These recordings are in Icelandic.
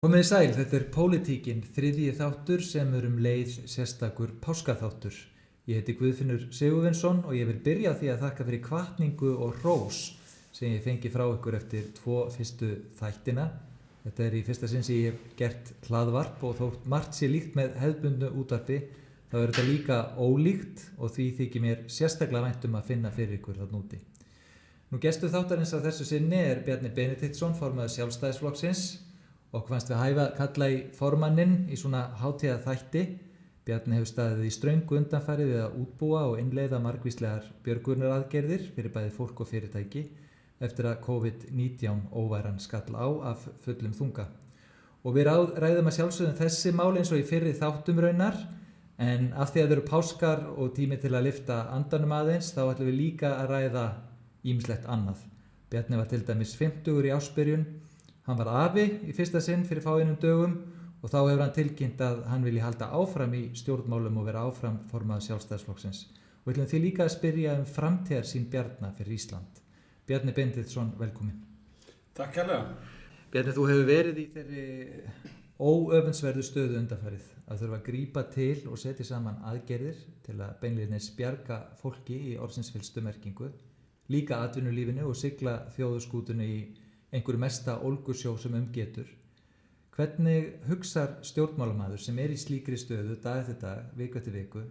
Komið sæl, þetta Pólitíkin, þriðji þáttur sem leið sérstakur páskaþáttur. Ég heiti Guðfinnur Sigurvinsson og ég vil byrja á því að þakka fyrir hvatningu og hrós sem ég fengi frá ykkur eftir 2 fyrstu þættina. Þetta í fyrsta sinn sem ég hef gert hlaðvarp og þótt margt sé líkt með hefðbundnu útvarpi, þá þetta líka ólíkt og því þykir mér sérstaklega vænt að finna fyrir ykkur þarna úti. Nú gestur þáttarins að þessu sinni Bjarni Benediktsson, formaður Sjálfstæðisflokksins. Og fannst við hæfa kalla í formanninn í svona hátíðaþætti. Bjarni hefur staðið í ströngu undanfari við að útbúa og innleiða margvíslegar björgunaraðgerðir fyrir bæði fólk og fyrirtæki eftir að COVID-19 óværan skall á af fullum þunga. Og við ræðum að sjálfsögðum þessi mál eins og í fyrri þáttum raunar, en af því að eru páskar og tími til að lyfta andanum aðeins, þá ætlum við líka að ræða ýmislegt annað. Bjarni var til dæmis 50 í ársbyrjun. Hann var afi í fyrsta sinn fyrir fáeinum dögum og þá hefur hann tilkynnt að hann vilji halda áfram í stjórnmálum og vera áfram formaður Sjálfstæðisflokksins. Og við ætlum því líka að spyrja framtíðarsýn Bjarna fyrir Ísland. Bjarni Benediktsson, velkomin. Takk kærlega. Bjarni, þú hefur verið í þeirri óöfundsverðu stöðu undanfarið að þurfa að grípa til og setja saman aðgerðir til að beinlínis bjarga fólki í orðsins fyllstu merkingu, líka atvinnulífinu og sigla þjóðarskútunni í einhverju mesta ólgusjó sem getur. Hvernig hugsar stjórnmálamaður sem í slíkri stöðu dag eftir dag, viku eftir viku?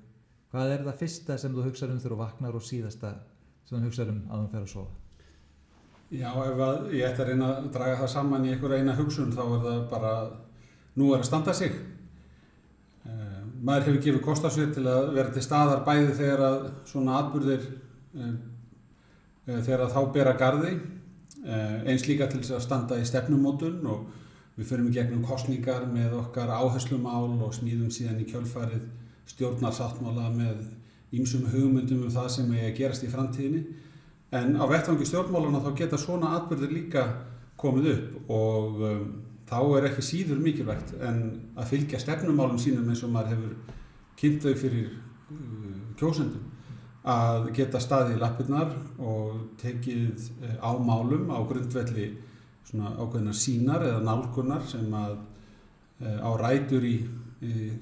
Hvað það fyrsta sem þú hugsar þegar þú vaknar og síðasta sem þú hugsar áður en þú fer að sofa? Já, ef ég ætti að reyna að draga það saman í einhverja eina hugsun þá það bara, nú að standa sig. Maður hefur gefið kost á sér til að vera til staðar bæði þegar að svona atburðir, þegar að þá bera garði. Eins líka til þess að standa í stefnumótun og við förum í gegnum kosningar með okkar áherslumál og smíðum síðan í kjölfarið stjórnarsáttmála með ýmsum hugmyndum það sem eigi að gerast í framtíðinni. En á vettvangi stjórnmálana þá geta svona atburðir líka komið upp og þá ekki síður mikilvægt en að fylgja stefnumálum sínum eins og maður hefur kynnt þau fyrir kjósendum. Að geta staðið í lappirnar og tekið á málum á grundvelli svona ákveðnar sýnar eða nálgunar sem að á rætur í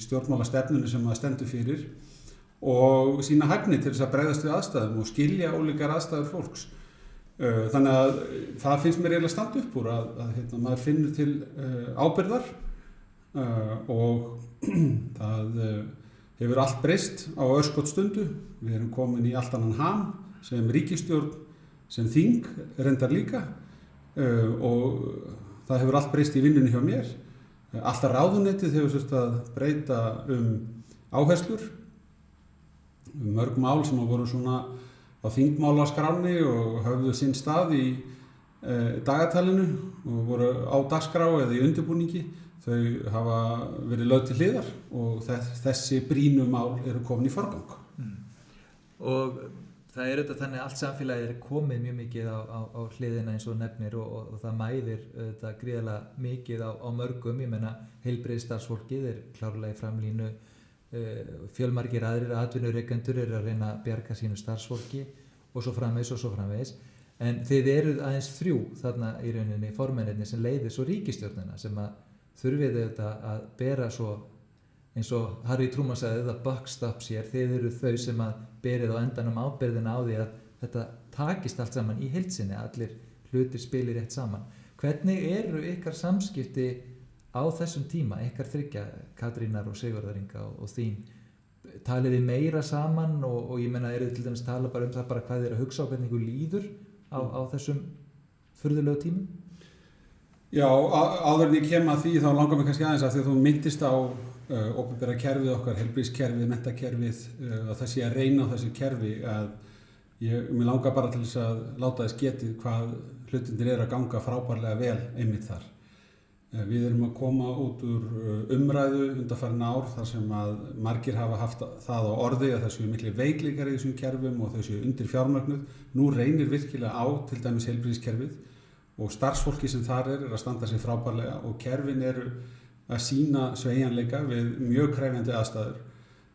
stjórnmálastefnunni sem að stendur fyrir og sína hæfni til þess að bregðast við aðstæðum og skilja ólíkar aðstæður fólks. Þannig að það finnst mér eiginlega standa upp úr að maður finnur til ábyrgðar og það hefur allt breyst á örskotsstundu. Við erum komin í allt annan ham sem ríkisstjórn, sem þing reyndar líka og það hefur allt breyst í vinnunni hjá mér. Alltaf ráðuneytið hefur þurft að breyta áherslur, mörg mál sem voru svona á þingmálaskránni og höfðu sinn stað í dagatalinu og voru á dagskrá eða í undirbúningi. Þau hafa verið lögð til hliðar og þessi brýnu mál eru komin í forgang. Og það þetta þannig að allt samfélagið komið mjög mikið á hliðina eins og nefnir og það mæðir þetta gríðarlega mikið á mörgum. Ég meina heilbrigðisstarfsfólkið klárlega í framlínu, fjölmargir aðrir atvinnurekendur að reyna að bjarga sínu starfsfólki og svo framvegis. En þið eruð aðeins 3 þarna í rauninni formennirnir sem leiðir svo ríkisstjórnina sem að þurfið að bera svo eins og Harry Truman sagði the buck stops here. Þið eru þau sem að berið á endanum ábyrgðina á því að þetta takist allt saman í heild sinni, allir hlutir spilir rétt saman. Hvernig eru ykkar samskipti á þessum tíma, ykkar þriggja, Katrínar og Sigurðar Inga og þín? Talið þið meira saman og ég meina eru þið til dæmis tala bara það bara hvað þið að hugsa á hvernig ykkur líður á þessum furðulegu tímum? Já, áður en ég kem að því þá langar mig kannski aðeins að því að þú myndist á opinbera kerfið okkar, heilbrigðiskerfið, menntakerfið, að það sé að reyna á þessu kerfi að mér langar bara til þess að láta þess getið hvað hlutinir að ganga frábærlega vel einmitt þar. Við erum að koma út úr umræðu undanfarin ár þar sem að margir hafa haft það á orði að það séu miklir veikleikar í þessum kerfum og þau séu undir fjármögnuð. Nú reynir virkilega á til dæmis heilbrigðiskerfið og starfsfólki sem þar að standa sig frábærlega og kerfin eru að sýna sveigjanleika við mjög krefjandi aðstæður.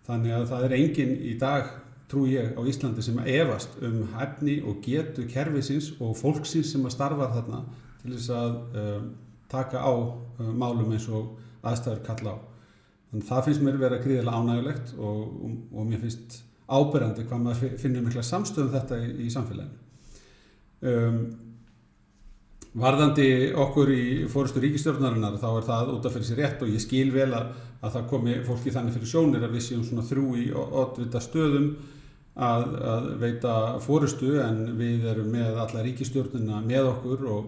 Þannig að það enginn í dag, trúi ég, á Íslandi sem efast hæfni og getu kerfisins og fólksins sem að starfa þarna til þess að taka á málum eins og aðstæður kalla á. Þannig það finnst mér vera gríðarlega ánægjulegt og mér finnst áberandi hvað maður finnur mikla samstöðu þetta í samfélaginu. Varðandi okkur í forystu ríkisstjórnarinnar þá það út af fyrir sér rétt og ég skil vel að það komi fólki þannig fyrir sjónir að við séum svona þrjú í oddvita stöðum að veita forystu en við erum með alla ríkisstjórnina með okkur og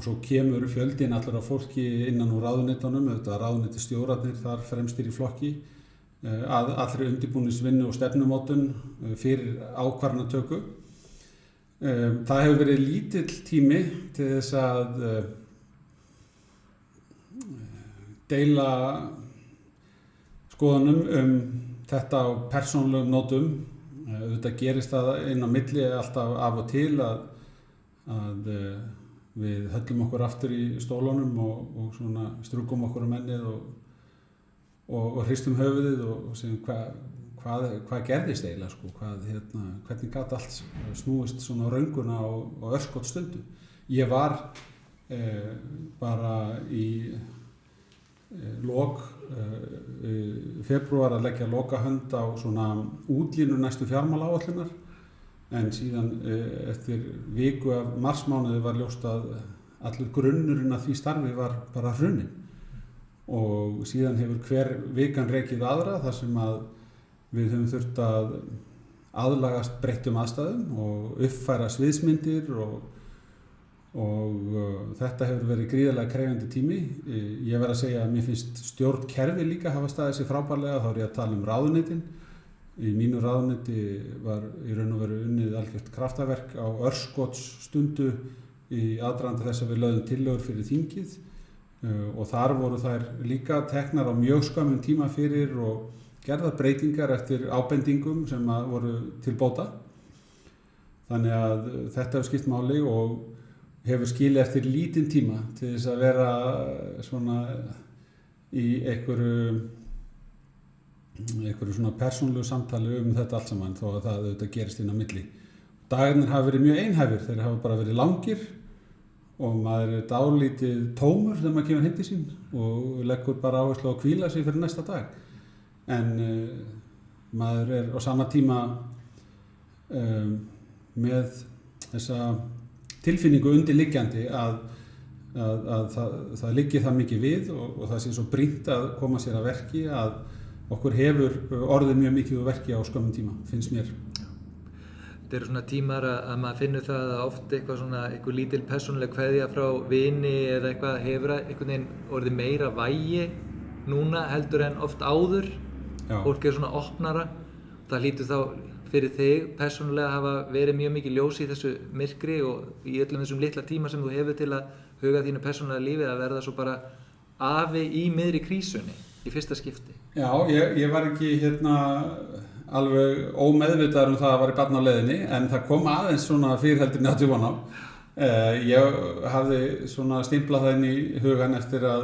svo kemur fjöldin allar af fólki innan úr ráðuneytunum, auðvitað ráðuneytisstjórarnir þar fremstir í flokki að allri undirbúningsvinnu og stefnumótun fyrir ákvarðanatöku. Það hefur verið lítill tími til þess að deila skoðunum þetta á persónulegum nótum. Auðvitað gerist það inn á milli alltaf af og til að við höllum okkur aftur í stólunum og svona strúkum okkur ennið og hristum höfuðið og segjum hvað gerðist eiginlega sko, hvernig gat allt snúist svona á raunguna og örskotsstundu. Ég var bara í lok febrúar að leggja lokahönd á svona útlínu næstu fjármálaáætlunar en síðan eftir viku af marsmánuði var ljóst að allur grunnurinn að því starfi var bara hruninn og síðan hefur hver vikan rekið aðra þar sem að við höfum þurft að aðlagast breyttum aðstæðum og uppfæra sviðsmyndir og þetta hefur verið gríðarlega krefjandi tími. Ég verð að segja að mér finnst stjórnkerfi líka hafa staðið sig frábærlega, þá er ég að tala um ráðuneytin. Í mínu ráðuneyti var í raun og veru unnið algjört kraftaverk á örskotsstundu í aðdraganda þess að við lögðum tillögur fyrir þingið og þar voru þær líka teknar á mjög skömmum tíma fyrir og gerðar breytingar eftir ábendingum sem voru til bóta. Þannig að þetta hefur skipt máli og hefur skilið eftir lítinn tíma til þess að vera svona í einhverju svona persónulegu samtali þetta allt saman þó að það auðvitað gerist inn á milli. Dagarnir hafa verið mjög einhæfir, þeir hafa bara verið langir og maður dálítið tómur þegar maður kemur heim til sín og leggur bara áherslu á að hvíla sig fyrir næsta dag. En maður á sama tíma með þessa tilfinningu undirliggjandi að það liggi það mikið við og það sé svo brýnt að koma sér að verki að okkur hefur orðið mjög mikið úr verki á skömmum tíma, finnst mér. Þetta eru svona tímar að maður finnur það að oft eitthvað lítil persónuleg kveðja frá vini eða eitthvað hefur einhvern veginn orðið meira vægi núna heldur en oft áður. Já. Fólk svona opnara. Það hlýtur þá fyrir þig persónulega hafa verið mjög mikið ljós í þessu myrkri og í öllum þessum litla tíma sem þú hefur til að huga þínu persónulega lífi að verða svo bara afi í miðri krísunni í fyrsta skipti. Já, ég var ekki alveg ómeðvitaður það að var í barn á leiðinni en það kom aðeins svona fyrirheldinni að djúpan á. Ég hafði svona stimplað það inn í hugan eftir að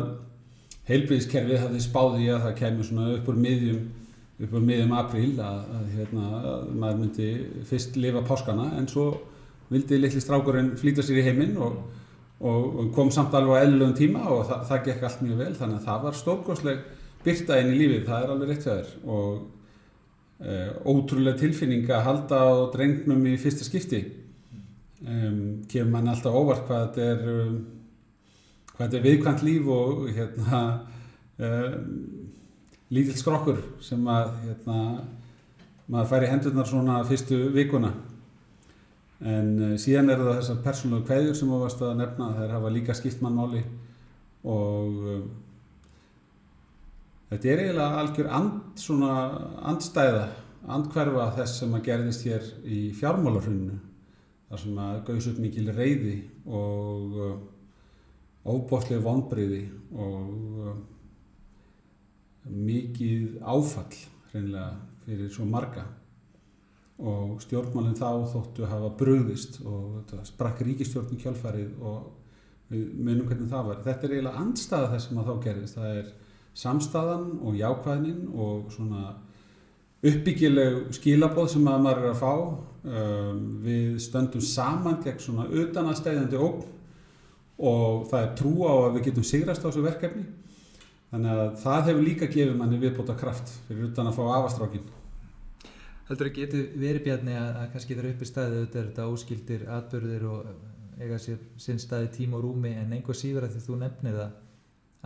heilbrigðiskerfið hafði spáð í að það kæmi svona upp úr miðjum apríl að maður myndi fyrst lifa páskana en svo vildi litli strákurinn flýta sér í heiminn og kom samt alveg á eðlilegum tíma og það gekk allt mjög vel þannig að það var stórkostleg birta inn í lífið, það alveg rétt hjá þér og ótrúlega tilfinning að halda á drengnum í fyrsta skipti. Kemur mann alltaf óvart hvað þetta er viðkvæmt líf og lítill skrokkur sem maður fær í hendurnar svona fyrstu vikuna. En síðan það þessar persónulegu kveðjur sem þú varst að nefna, þær hafa líka skipt mann máli og þetta er eiginlega algjör andhverfa þess sem að gerðist hér í fjármálahruninu þar sem að gaus upp mikil reiði og ofboðsleg vonbrigði og mikið áfall hreinlega fyrir svo marga og stjórnmálin þá þóttu hafa brugðist og þetta sprakk ríkisstjórn í kjölfarið og við munum hvernig það var. Þetta er eiginlega andstæða þess sem að þá gerðist. Það er samstaðan og jákvæðnin og svona uppbyggileg skilaboð sem að maður að fá. Við stöndum saman gegn svona utanaðstæðandi ógn og það trú á að við getum sigrast á þessu verkefni. Þannig að það hefur líka gefið manni viðbóta kraft fyrir utan að fá afastrákin. Heldur að geti verið, Bjarni, að kannski þar uppi staðið auðvitað er þetta óskyldir atburðir og eiga sér sinn staði tíma og rúmi, en einhver síður að því þú nefnir það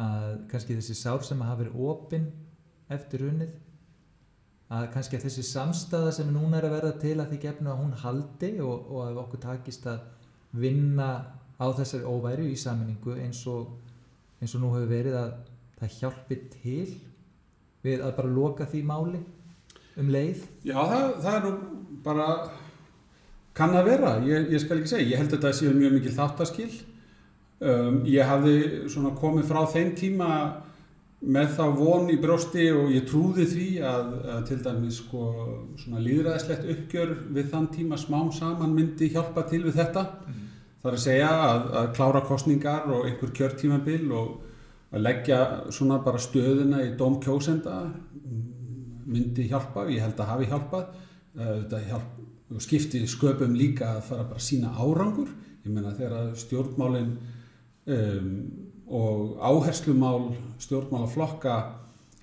að kannski þessi sár sem hafa verið opin eftir hrunið, að kannski að þessi samstaða sem núna að verða til að því gefnu að hún haldi og að okkur takist að vinna á þessari óværu í sameiningu eins og nú hefur verið, að það hjálpi til við að bara loka því máli leið? Já, það nú bara kann að vera, ég skal ekki segja, ég held að þetta séu mjög mikil þáttaskil. Ég hafði svona komið frá þeim tíma með þá von í brjósti og ég trúði því að til dæmis sko svona lýðræðislegt uppgjör við þann tíma smám saman myndi hjálpa til við þetta. Það er að segja að klára kosningar og einhver kjörtímabil og að leggja svona bara stöðuna í dóm kjósenda myndi hjálpa, ég held að hafi hjálpað. Þetta skipti sköpum líka að fara bara að sýna árangur. Ég meina þegar stjórnmálin og áherslumál stjórnmálaflokka,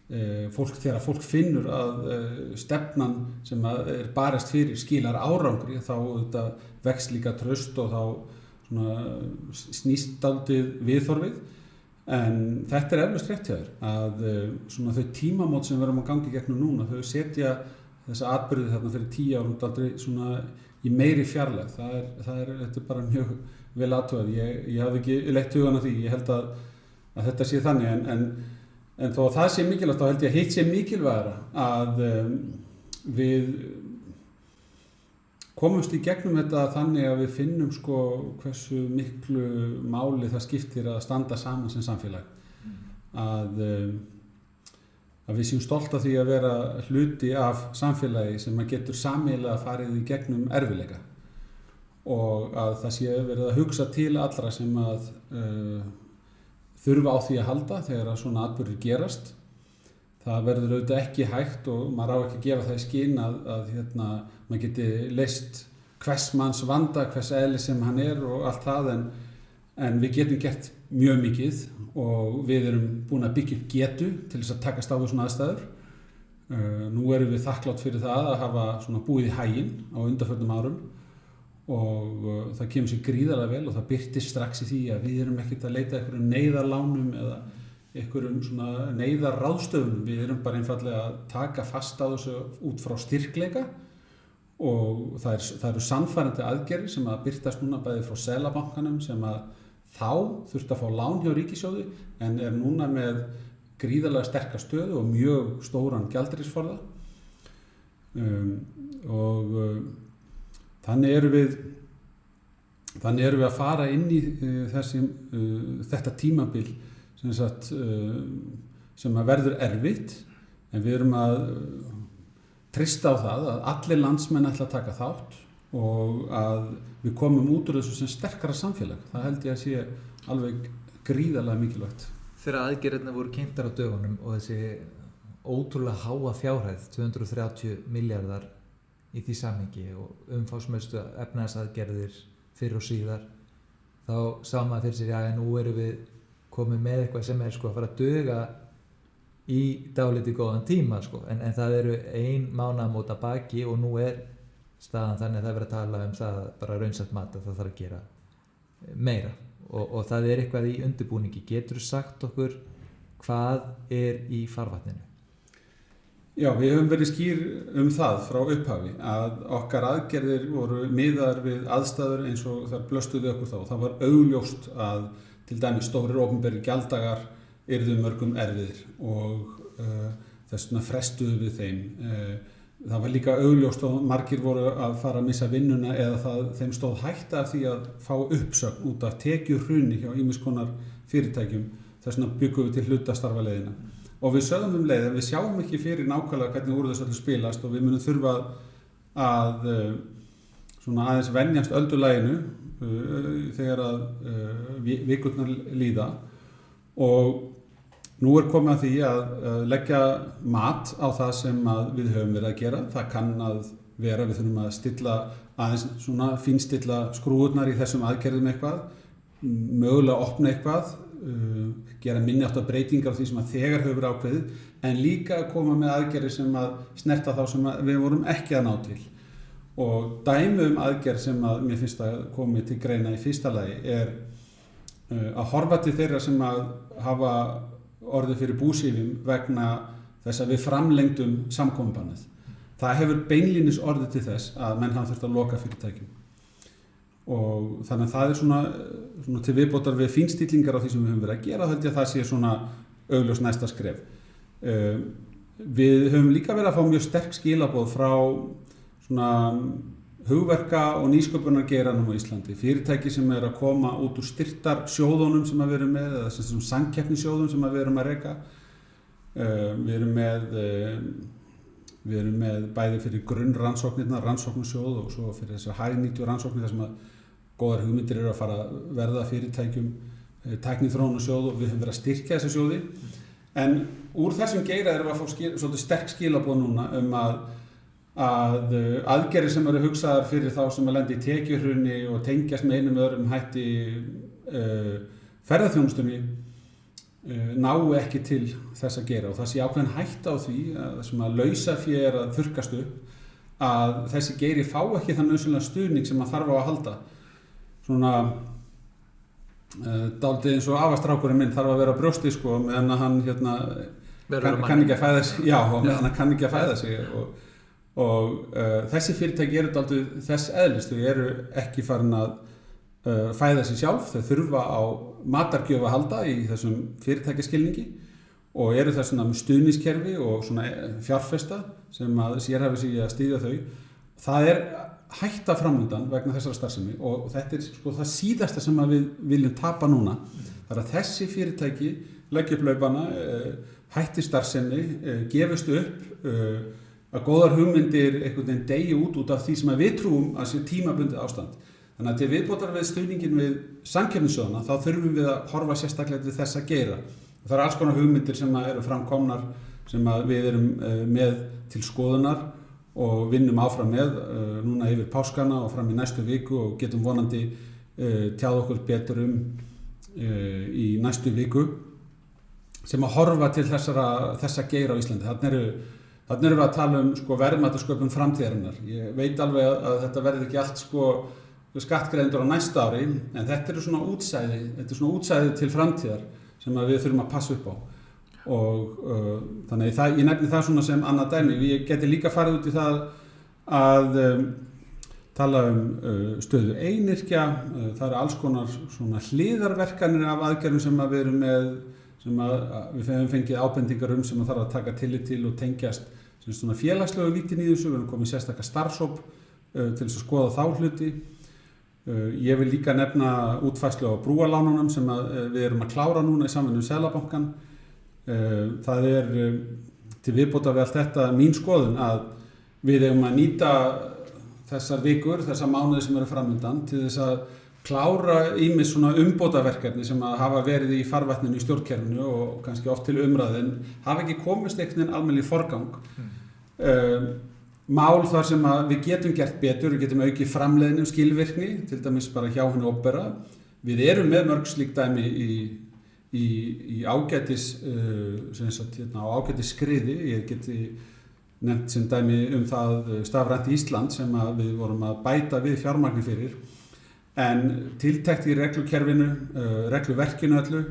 þegar fólk finnur að stefnan sem er barist fyrir skilar árangri, þá þetta vex líka traust og þá snýst dálítið viðhorfið. En þetta eflaust rétt hjá þér að svona þau tímamót sem við erum að gangi gegnum núna, þau setja þessa atburði þarna fyrir 10 árum aldrei svona í meiri fjarlægð. Þetta er bara mjög vel athugað. Ég hafði ekki leitt hugan að því. Ég held að þetta sé þannig en þó að það sé mikilvægt, þá held ég að hitt sé mikilvægara að við komumst í gegnum þetta þannig að við finnum sko hversu miklu máli það skiptir að standa saman sem samfélag. Að við séum stolt af því að vera hluti af samfélagi sem að getur sameiginlega farið í gegnum erfiðleika og að það sé verið að hugsa til allra sem að þurfa á því að halda þegar að svona atburðir gerast. Það verður auðvitað ekki hægt og maður á ekki að gefa það í skyn að maður geti leyst hvers manns vanda, hvers eðli sem hann er og allt það en við getum gert mjög mikið og við erum búin að byggja upp getu til þess að takast á við svona aðstæður. Nú erum við þakklátt fyrir það að hafa svona búið í haginn á undanförnum árum og það kemur sér gríðarlega vel og það birtist strax í því að við erum ekkert að leita einhverjum neyðarlánum eða einhverjum svona neyðarráðstöfunum. Við erum bara einfaldlega að taka fast á þessu út frá styrkleika og það eru sannfærandi aðgerðir sem að birtast núna bæði frá Seðlabankanum sem að þá þurfti að fá lán hjá ríkissjóði en er núna með gríðarlega sterka stöðu og mjög stóran gjaldeyrisforða og þannig erum við að fara inn í þetta tímabil sem að verður erfitt en við erum að treysta á það að allir landsmenn ætla að taka þátt og að við komum út úr þessu sem sterkara samfélag. Það held ég að sé alveg gríðarlega mikilvægt. Þegar aðgerðirnar voru kynntar á dögunum og þessi ótrúlega háa fjárhæð, 230 milljarðar í því samhengi og umfangsmestu efnahagsaðgerðir fyrr og síðar, þá sá maður fyrir sér að nú erum við komið með eitthvað sem er sko að fara að duga í dálítið góðan tíma sko. En það eru 1 mánaðamót að baki og nú er staðan þannig að það er verið að tala það bara raunsætt mat að það þarf að gera meira og það er eitthvað í undirbúningi. Geturðu sagt okkur hvað er í farvatninu? Já, við höfum verið skýr það frá upphafi að okkar aðgerðir voru miðaðar við aðstæður eins og það blöstuði okkur þá. Það var augljóst að til dæmis stórir opinberir gjalddagar yrðu mörgum erfiðir og þess vegna frestuðu við þeim. Það var líka augljóst og margir voru að fara að missa vinnuna eða þeim stóð hætta af því að fá uppsögn út af tekjuhruni hjá ýmiss konar fyrirtækjum. Þess vegna byggum við til hlutastarfaleiðina. Og við sögðum leið að við sjáum ekki fyrir nákvæmlega hvernig úr þessu öllu spilast og við munum þurfa að svona aðeins venjast öldulaginu þegar að vikurnar líða og nú er komið að því að leggja mat á það sem við höfum verið að gera. Það kann að vera, við þurfum að stilla aðeins svona fínstilla skrúurnar í þessum aðgerðum eitthvað. mögulega opna eitthvað, gera minni áttar breytingar á því sem að þegar hefur verið ákveðið, en líka að koma með aðgerðir sem að snerta þá sem að við vorum ekki að ná til. Og dæmi aðgerð sem að mér finnst að komi til greina í fyrsta lagi að horfa til þeirra sem að hafa orðið fyrir búsifjum vegna þess að við framlengdum samkomubannið. Það hefur beinlínis orðið til þess að menn hafa þurft að loka fyrirtækjum. Og þannig að það er svona til viðbótar við fínstillingar á því sem við höfum verið að gera, held ég að það sé svona augljós næsta skref. Við höfum líka verið að fá mjög sterk skilaboð frá svona hugverka- og nýsköpunargeiranum á Íslandi. Fyrirtæki sem að koma út úr styrktarsjóðunum sem að við erum með, eða þessum samkeppnissjóðum sem að við erum að reka. Við erum með bæði fyrir grunnrannsóknirnar, rannsóknarsjóð og svo fyrir þessar hagnýttu rannsóknir þar sem að góðar hugmyndir eru að fara að verða fyrirtækjum, tækniþróunarsjóð, og við höfum verið að styrkja þessa sjóði. En úr þessum geira erum við að fá svolítið sterk skilaboð núna að aðgerðir sem eru hugsaðar fyrir þá sem að lenda í tekjuhruni og tengjast með einum öðrum hætti ferðaþjónustunni nái ekki til þess að gera, og það sé ákveðin hætta á því að sem að lausafé er að þurrkast upp, að þessi geiri fá ekki þann nauðsynlega stuðning sem að þarf á að halda. Svona dálítið eins og afastrákurinn minn þarf að vera á brjósti sko meðan hann kann ekki að fæða sig, já, og meðan hann kann ekki að fæða sig, og þessi fyrirtæki eru dálítið þess eðlis, þau eru ekki farin að fæða sig sjálf, þau þurfa á matargjöf að halda í þessum fyrirtækjaskilningi og eru þess með stuðningskerfi og svona fjárfesta sem að sérhæfa sig í að styðja þau. Það er hætta framundan vegna þessara starfsemi, og þetta er sko það síðasta sem að við viljum tapa núna. Það er að þessi fyrirtæki leggja upp laupana, hætti starfsemi, gefist upp, að góðar hugmyndir einhvern veginn deyja út af því sem að við trúum að sé tímabundið ástand. Þannig að til viðbótar við stuðningin við samkeppnissjóðana þá þurfum við að horfa sérstaklega til þess að geira. Það er alls konar hugmyndir sem eru framkomnar sem að við erum með til skoðunar og vinnum áfram með núna yfir páskana og fram í næstu viku, og getum vonandi tjáð okkur betur í næstu viku, sem að horfa til þessa geira á Íslandi. Þarna erum við að tala sko verðmætasköpun framtíðarinnar. Ég veit alveg að þetta verður ekki allt sko skattgreiðendur á næsta ári, en þetta er svona útsæði til framtíðar sem að við þurfum að passa upp á. Og þannig ég nefni það svona sem annað dæmi. Ég geti líka farið út í það að tala stöðu einyrkja. Það eru alls konar svona hliðarverkanir af aðgerðum sem að við erum með, sem að við hefum fengið ábendingar sem að þarf að taka tillit til og tengjast svona félagslegu vítin í þessu. Við erum komið sérstaka starfshóp til þess að skoða þá hluti. Ég vil líka nefna útfærslu á brúarlánunum sem við erum að klára núna í samvinnu við Seðlabankann. Það er til viðbótar við allt þetta mín skoðun að við eigum að nýta þessar vikur, þessar mánuði sem eru framundan til þess að klára ýmis svona umbótaverkefni sem að hafa verið í farvatninu í stjórnkerfinu og kannski oft til umræðu en hafa ekki komist einhvern veginn almennilega í forgang. Mál þar sem að við getum gert betur, við getum aukið framleiðni og skilvirkni, til dæmis bara hjá hinu opinbera. Við erum með mörg slík dæmi í ágætis, á ágætis skriði. Ég geti nefnt sem dæmi það Stafrænt Ísland sem að við vorum að bæta við fjármagni fyrir. En tiltekt í reglukerfinu, regluverkinu öllu,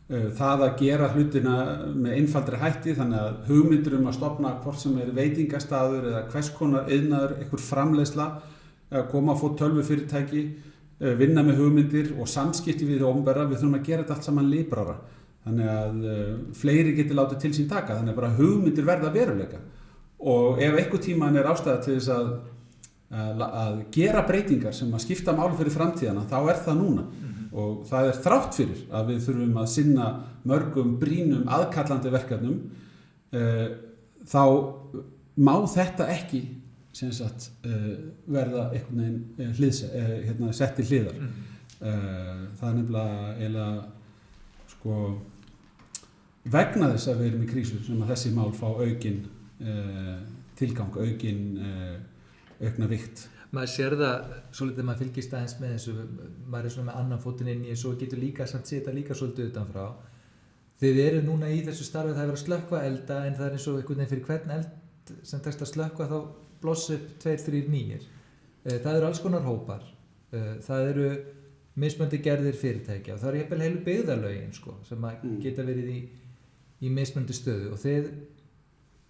það að gera hlutina með einfaldri hætti, þannig að hugmyndir að stofna hvort sem er veitingastaður eða hvers konar iðnaður, einhver framleiðsla, koma að fá tölvufyrirtæki, vinna með hugmyndir og samskipti við opinbera, við þurfum að gera þetta allt saman liprara. Þannig að fleiri geti látið til sín taka, þannig að bara hugmyndir verða veruleika. Og ef einhver tíman er ástæða til þess að gera breytingar sem að skipta máli fyrir framtíðana, þá er það núna. Og það er þrátt fyrir að við þurfum að sinna mörgum brýnum aðkallandi verkefnum, þá má þetta ekki verða einhvern veginn sett til hliðar. Það er nefnilega vegna þess að við erum í krísu sem að þessi mál fá aukinn tilgang, aukna vikt. maður sér það svolítið, maður fylgist aðeins með þessu, maður svona með annan fótinn inn í þessu og getur líka samt séð þetta líka svolítið utanfrá. Þið eru núna í þessu starfi, það er verið að slökkva elda, en það er eins og einhvern veginn fyrir hvern eld sem tekst að slökkva þá blossa upp 2-3 nýir. Það eru alls konar hópar, það eru mismunandi gerðir fyrirtækja og það eru jafnvel heilu byggðarlögin sko, sem geta verið í mismunandi stöðu og þið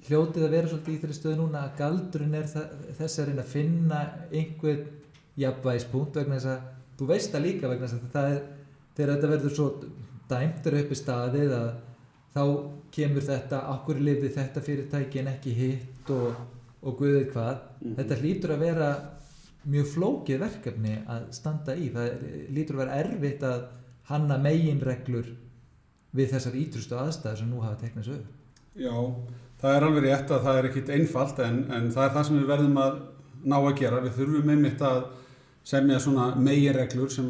hljótið að vera svolítið í þeirri stöðu núna að galdurinn þess að reyna að finna einhvern jafnvægispunkt vegna þess að þú veist það líka vegna þess að það er þegar þetta verður svo dæmtur upp í staðið að þá kemur þetta okkur lifði þetta fyrirtæki en ekki hitt og guðið hvað. Þetta hlýtur að vera mjög flókið verkefni að standa í. Það hlýtur að vera erfitt að hanna meginreglur við þessar ítrustu aðstæður sem nú hafa teknað sig upp. Já, það er alveg rétt að það er ekkit einfalt en það er það sem við verðum að ná að gera. Við þurfum einmitt að semja svona meginreglur sem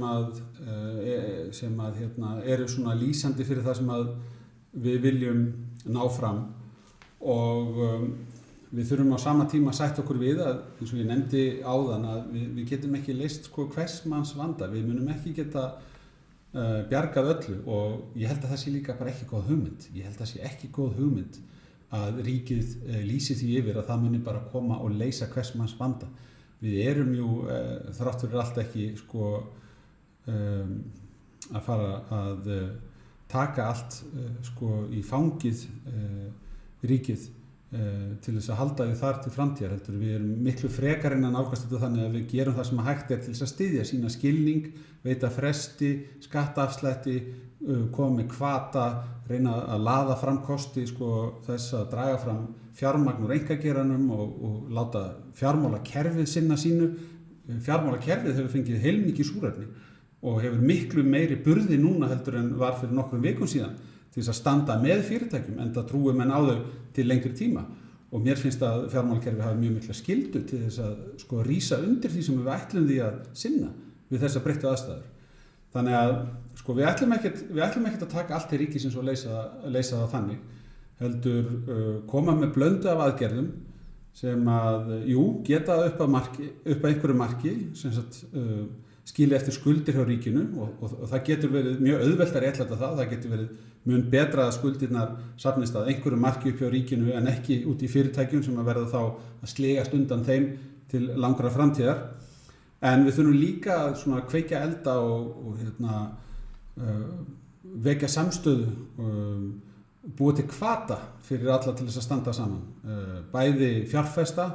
eru svona lýsandi fyrir það sem að við viljum ná fram og við þurfum á sama tíma að sætta okkur við að, eins og ég nefndi áðan, að við getum ekki leyst sko hvers manns vanda, við munum ekki geta bjargað öllu og ég held að það sé líka bara ekki góð hugmynd. Ég held að það sé ekki góð hugmynd að ríkið lýsi því yfir að það muni bara koma og leysa hvers manns vanda. Við erum jú þrátt fyrir allt ekki sko að fara að taka allt sko í fangið ríkið til þess að halda því þar til framtíðar heldur. Við erum miklu frekar en að nálgast þetta þannig að við gerum það sem hægt til þess að styðja sína skilning, veita fresti, skattaafslætti, koma með hvata, reyna að laða fram kosti sko, þess að draga fram fjármagn úr einkageiranum og láta fjármálakerfið sinna sínu. Fjármálakerfið hefur fengið heilmikið súrefni og hefur miklu meiri burði núna heldur en var fyrir nokkrum vikum síðan til þess að standa með fyrirtækjum enda trúi menn á þau til lengri tíma og mér finnst að fjármálakerfi hafi mjög mikla skyldu til þess að sko rísa undir því sem við ætlum því að sinna við þessar breyttu aðstæður. Þannig að sko við ætlum ekkert að taka allt til ríkisins og leysa það þannig heldur koma með blöndu af aðgerðum sem að geta upp að einhverju marki sem sagt skilja eftir skuldir hjá ríkinu og það getur verið mjög auðvelt að réttlæta það getur verið mun betra að skuldirnar safnist að einhverju marki upp hjá ríkinu en ekki út í fyrirtækjum sem að verða þá að slegast undan þeim til langrar framtíðar. En við þurfum líka að svona kveikja elda og vekja samstöðu, búa til hvata fyrir alla til þess að standa saman. Bæði fjárfesta,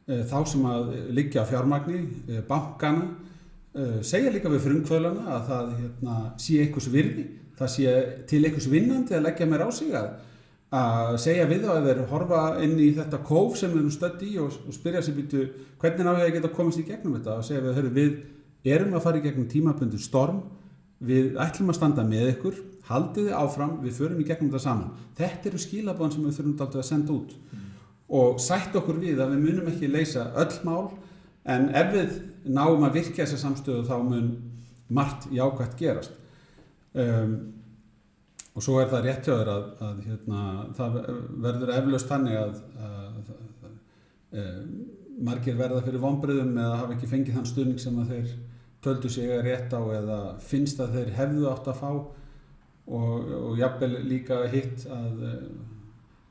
þá sem að liggja á fjármagni, bankana, segja líka við frumkvöðlana að það sé einhvers virði, það sé til einhvers vinnandi að leggja meira á sig að segja við þá að þeir horfa inn í þetta kóf sem við erum stödd í og spyrja sig býtu hvernig á ég að geta komist í gegnum þetta og segja við erum að fara í gegnum tímabundið storm, við ætlum að standa með ykkur, haldið þið áfram, við förum í gegnum þetta saman. Þetta eru skilaboðin sem við þurfum dálítið að senda út og sætt okkur við að við munum ekki leysa öll mál en ef við náum að virkja þessa samstöðu þá mun margt jákvætt gerast. Og svo það rétt hjá þér að það verður eflaust þannig að margir verða fyrir vonbrigðum eða hafa ekki fengið þann stuðning sem að þeir töldu sig rétt á eða finnst að þeir hefðu átt að fá og jafnvel líka hitt að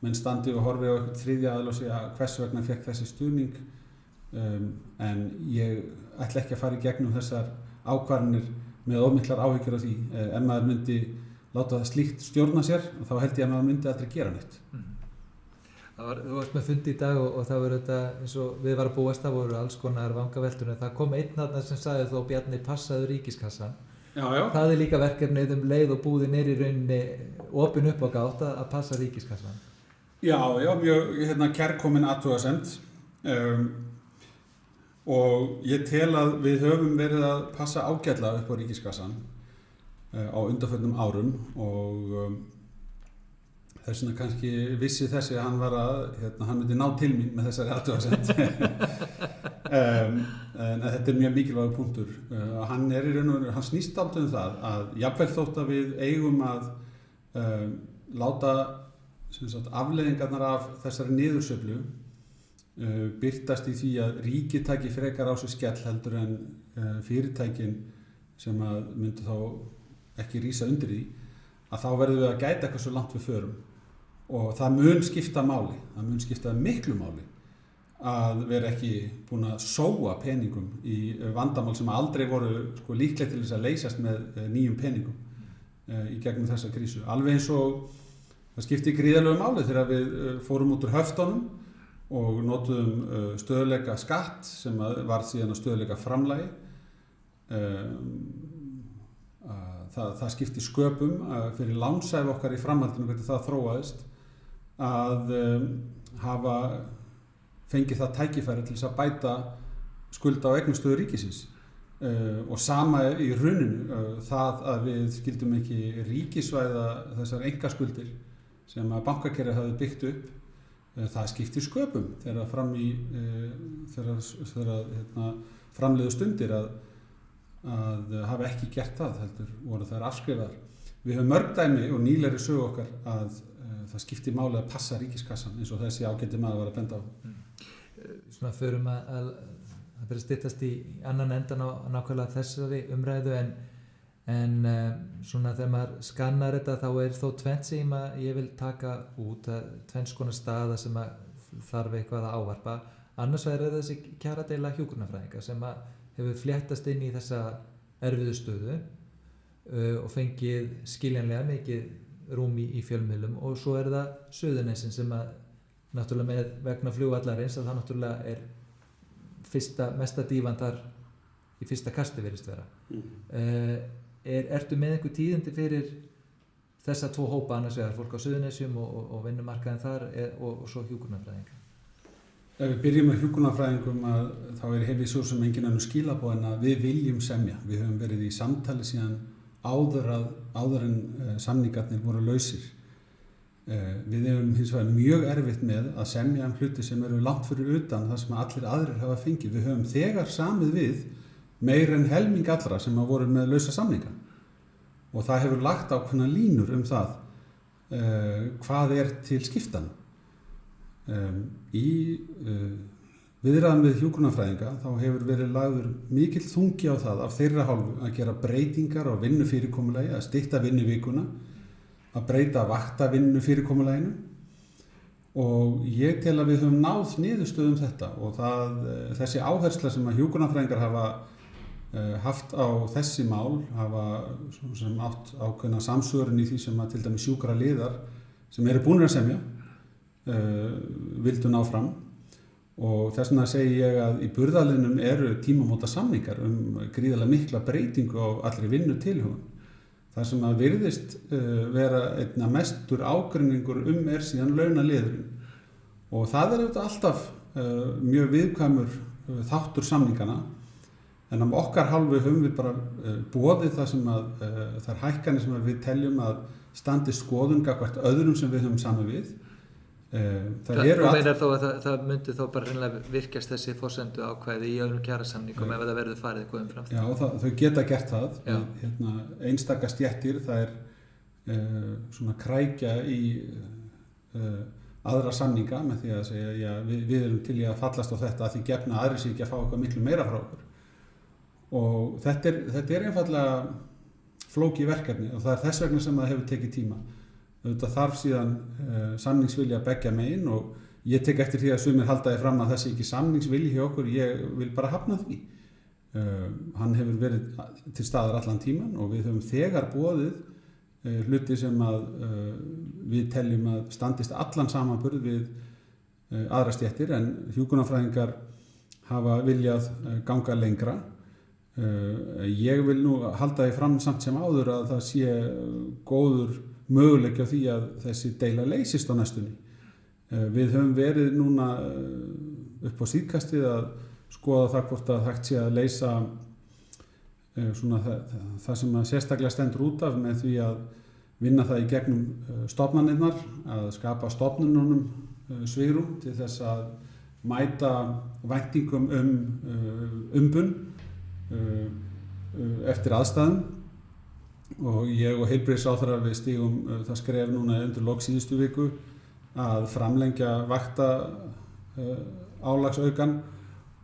menn standi og horfi á eitthvað þriðja aðila og segja hvers vegna fékk þessi stuðning en ég ætla ekki að fara í gegnum þessar ákvarðanir með ómiklar áhyggjur af því ef maður myndi láta það slíkt stjórna sér þá held ég að maður myndi aldrei gera neitt. Þú varst með fundi í dag og það voru þetta eins og við varum að búast það voru alls konar vangaveltur en það kom einn þarna sem sagði þó Bjarni passaðu ríkiskassan. Já. Það er líka verkefnið leið og búðin í rauninni opin upp á gátt að passa ríkiskassan. Já, mjög kærkomin athugasemd og ég tel að við höfum verið að passa ágætlega upp á ríkiskassan á undanförnum árum og þess vegna kannski vissi þessi að hann var að hann myndi ná til mín með þessari athugasemd en þetta er mjög mikilvægur punktur hann í raun og veru, hann snýst dálítið um það að jafnvel þótt að við eigum að láta afleiðingarnar af þessari niðursveiflu birtast í því að ríkið taki frekar á sig skell heldur en fyrirtækin sem að myndu þá ekki rísa undir því, að þá verðum við að gæta hversu langt við förum og það mun skipta máli, það mun skipta miklu máli að vera ekki búin að sóa peningum í vandamál sem aldrei voru sko, líklega til þess að leysast með nýjum peningum í gegnum þessa krísu. Alveg eins og það skipti gríðarlegu máli þegar við fórum út úr höftunum og notuðum stöðuleika skatt sem var síðan að stöðuleika framlagi. Það skipti sköpum fyrir lánsæfi okkar í framhaldinu hvernig það þróaðist að hafa fengið það tækifæri til þess að bæta skulda á eignastöðu ríkisins og sama í hruninu það að við skildum ekki ríkisvæða þessar einkaskuldir sem að bankakerfið hafði byggt upp það skiptir sköpum þegar framliðu stundir að hafa ekki gert það heldur voru þær afskrifaðar. Við höfum mörg dæmi og nýlegri sögu okkar að það skiptir máli að passa ríkiskassan eins og þessi ágæti maður var að benda á. Svona förum að fyrir að styttast í annan endan á nákvæmlega þessari umræðu en svona þegar maður skannar þetta þá þó tvennt sem ég vil taka út, tvenns konar staða sem þarf eitthvað að ávarpa. Annars vegar þessi kjaradeila hjúkrunarfræðinga sem hefur fléttast inn í þessa erfiðu stöðu og fengið skiljanlega mikið rúm í fjölmiðlum og svo það Suðurnesin sem náttúrulega með vegna flugvallarins að það náttúrulega mesta dívan þar í fyrsta kasti virðist vera. Ertu með einhver tíðindi fyrir þessa tvo hópa annars vegar fólk á Suðurnesjum og vinnumarkaðin þar og svo hjúkrunarfræðinga? Ef við byrjum með hjúkrunarfræðingum þá hef ég svo sem engin önnur skilaboð en að við viljum semja. Við höfum verið í samtali síðan áður en samningarnir voru lausir. Við höfum hins vegar mjög erfitt með að semja hluti sem eru langt fyrir utan það sem allir aðrir hafa fengið. Við höfum þegar samið við meir en helming allra sem voru með lausa samninga og það hefur lagt ákveðna línur það hvað til skiptana. Í viðræðum við hjúkrunarfræðinga þá hefur verið lagður mikill þungi á það af þeirra hálfu að gera breytingar á vinnufyrirkomulagi, að stytta vinnuvikuna, að breyta vaktavinnu fyrirkomulaginu og ég tel að við höfum náð niðurstöðum þetta og þessi áhersla sem að hjúkrunarfræðingar hafa haft á þessi mál hafa sem átt ákveðna samsvörun í því sem að til dæmis sjúkraliðar sem eru búnir að semja vildu ná fram og þess vegna segi ég að í burðarliðnum eru tímamóta samningar gríðarlega mikla breytingu á allri vinnutilhögun. Það sem að virðist vera einna mestur ágreiningur síðan launaliðurinn og það auðvitað alltaf mjög viðkvæmur þáttur samningana en af okkar hálfu höfum við bara boðið það sem þær hækkanir sem við teljum að standi skoðun gagnvart öðrum sem við höfum samið við. Þú meinar þó að það myndi þó bara hreinlega virkjast þessi forsendu ákvæði í öðrum kjarasamningum ef það verður farið eitthvað umfram? Já, þau geta gert það. Einstaka stéttir það svona krækja í aðra samninga með því að segja já, við erum til í að fallast á þetta að því gefna að aðrir sé ekki að fá eitthvað miklu meira frá okkur. Og þetta einfaldlega flókið verkefni og það þess vegna sem það hefur tekið tíma. Þetta þarf síðan samningsvilja beggja megin og ég tek eftir því að sumir halda því fram að þessi ekki samningsvilji hjá okkur, ég vil bara hafna því. Hann hefur verið til staðar allan tíman og við höfum þegar boðið hluti sem að við teljum að standist allan samanburð við aðra stéttir en hjúkrunarfræðingar hafa viljað ganga lengra. Ég vil nú halda því fram samt sem áður að það sé góður möguleiki á því að þessi deila leysist á næstunni. Við höfum verið núna upp á síðkastið að skoða það hvort að hægt sé að leysa svona það sem að sérstaklega stendur út af með því að vinna það í gegnum stofnanirnar, að skapa stofnununum svigrúm til þess að mæta væntingum umbun eftir aðstæðum. Og ég og heilbrigðisráðherra við stígum það skref núna undir lok síðustu viku að framlengja álagsaukan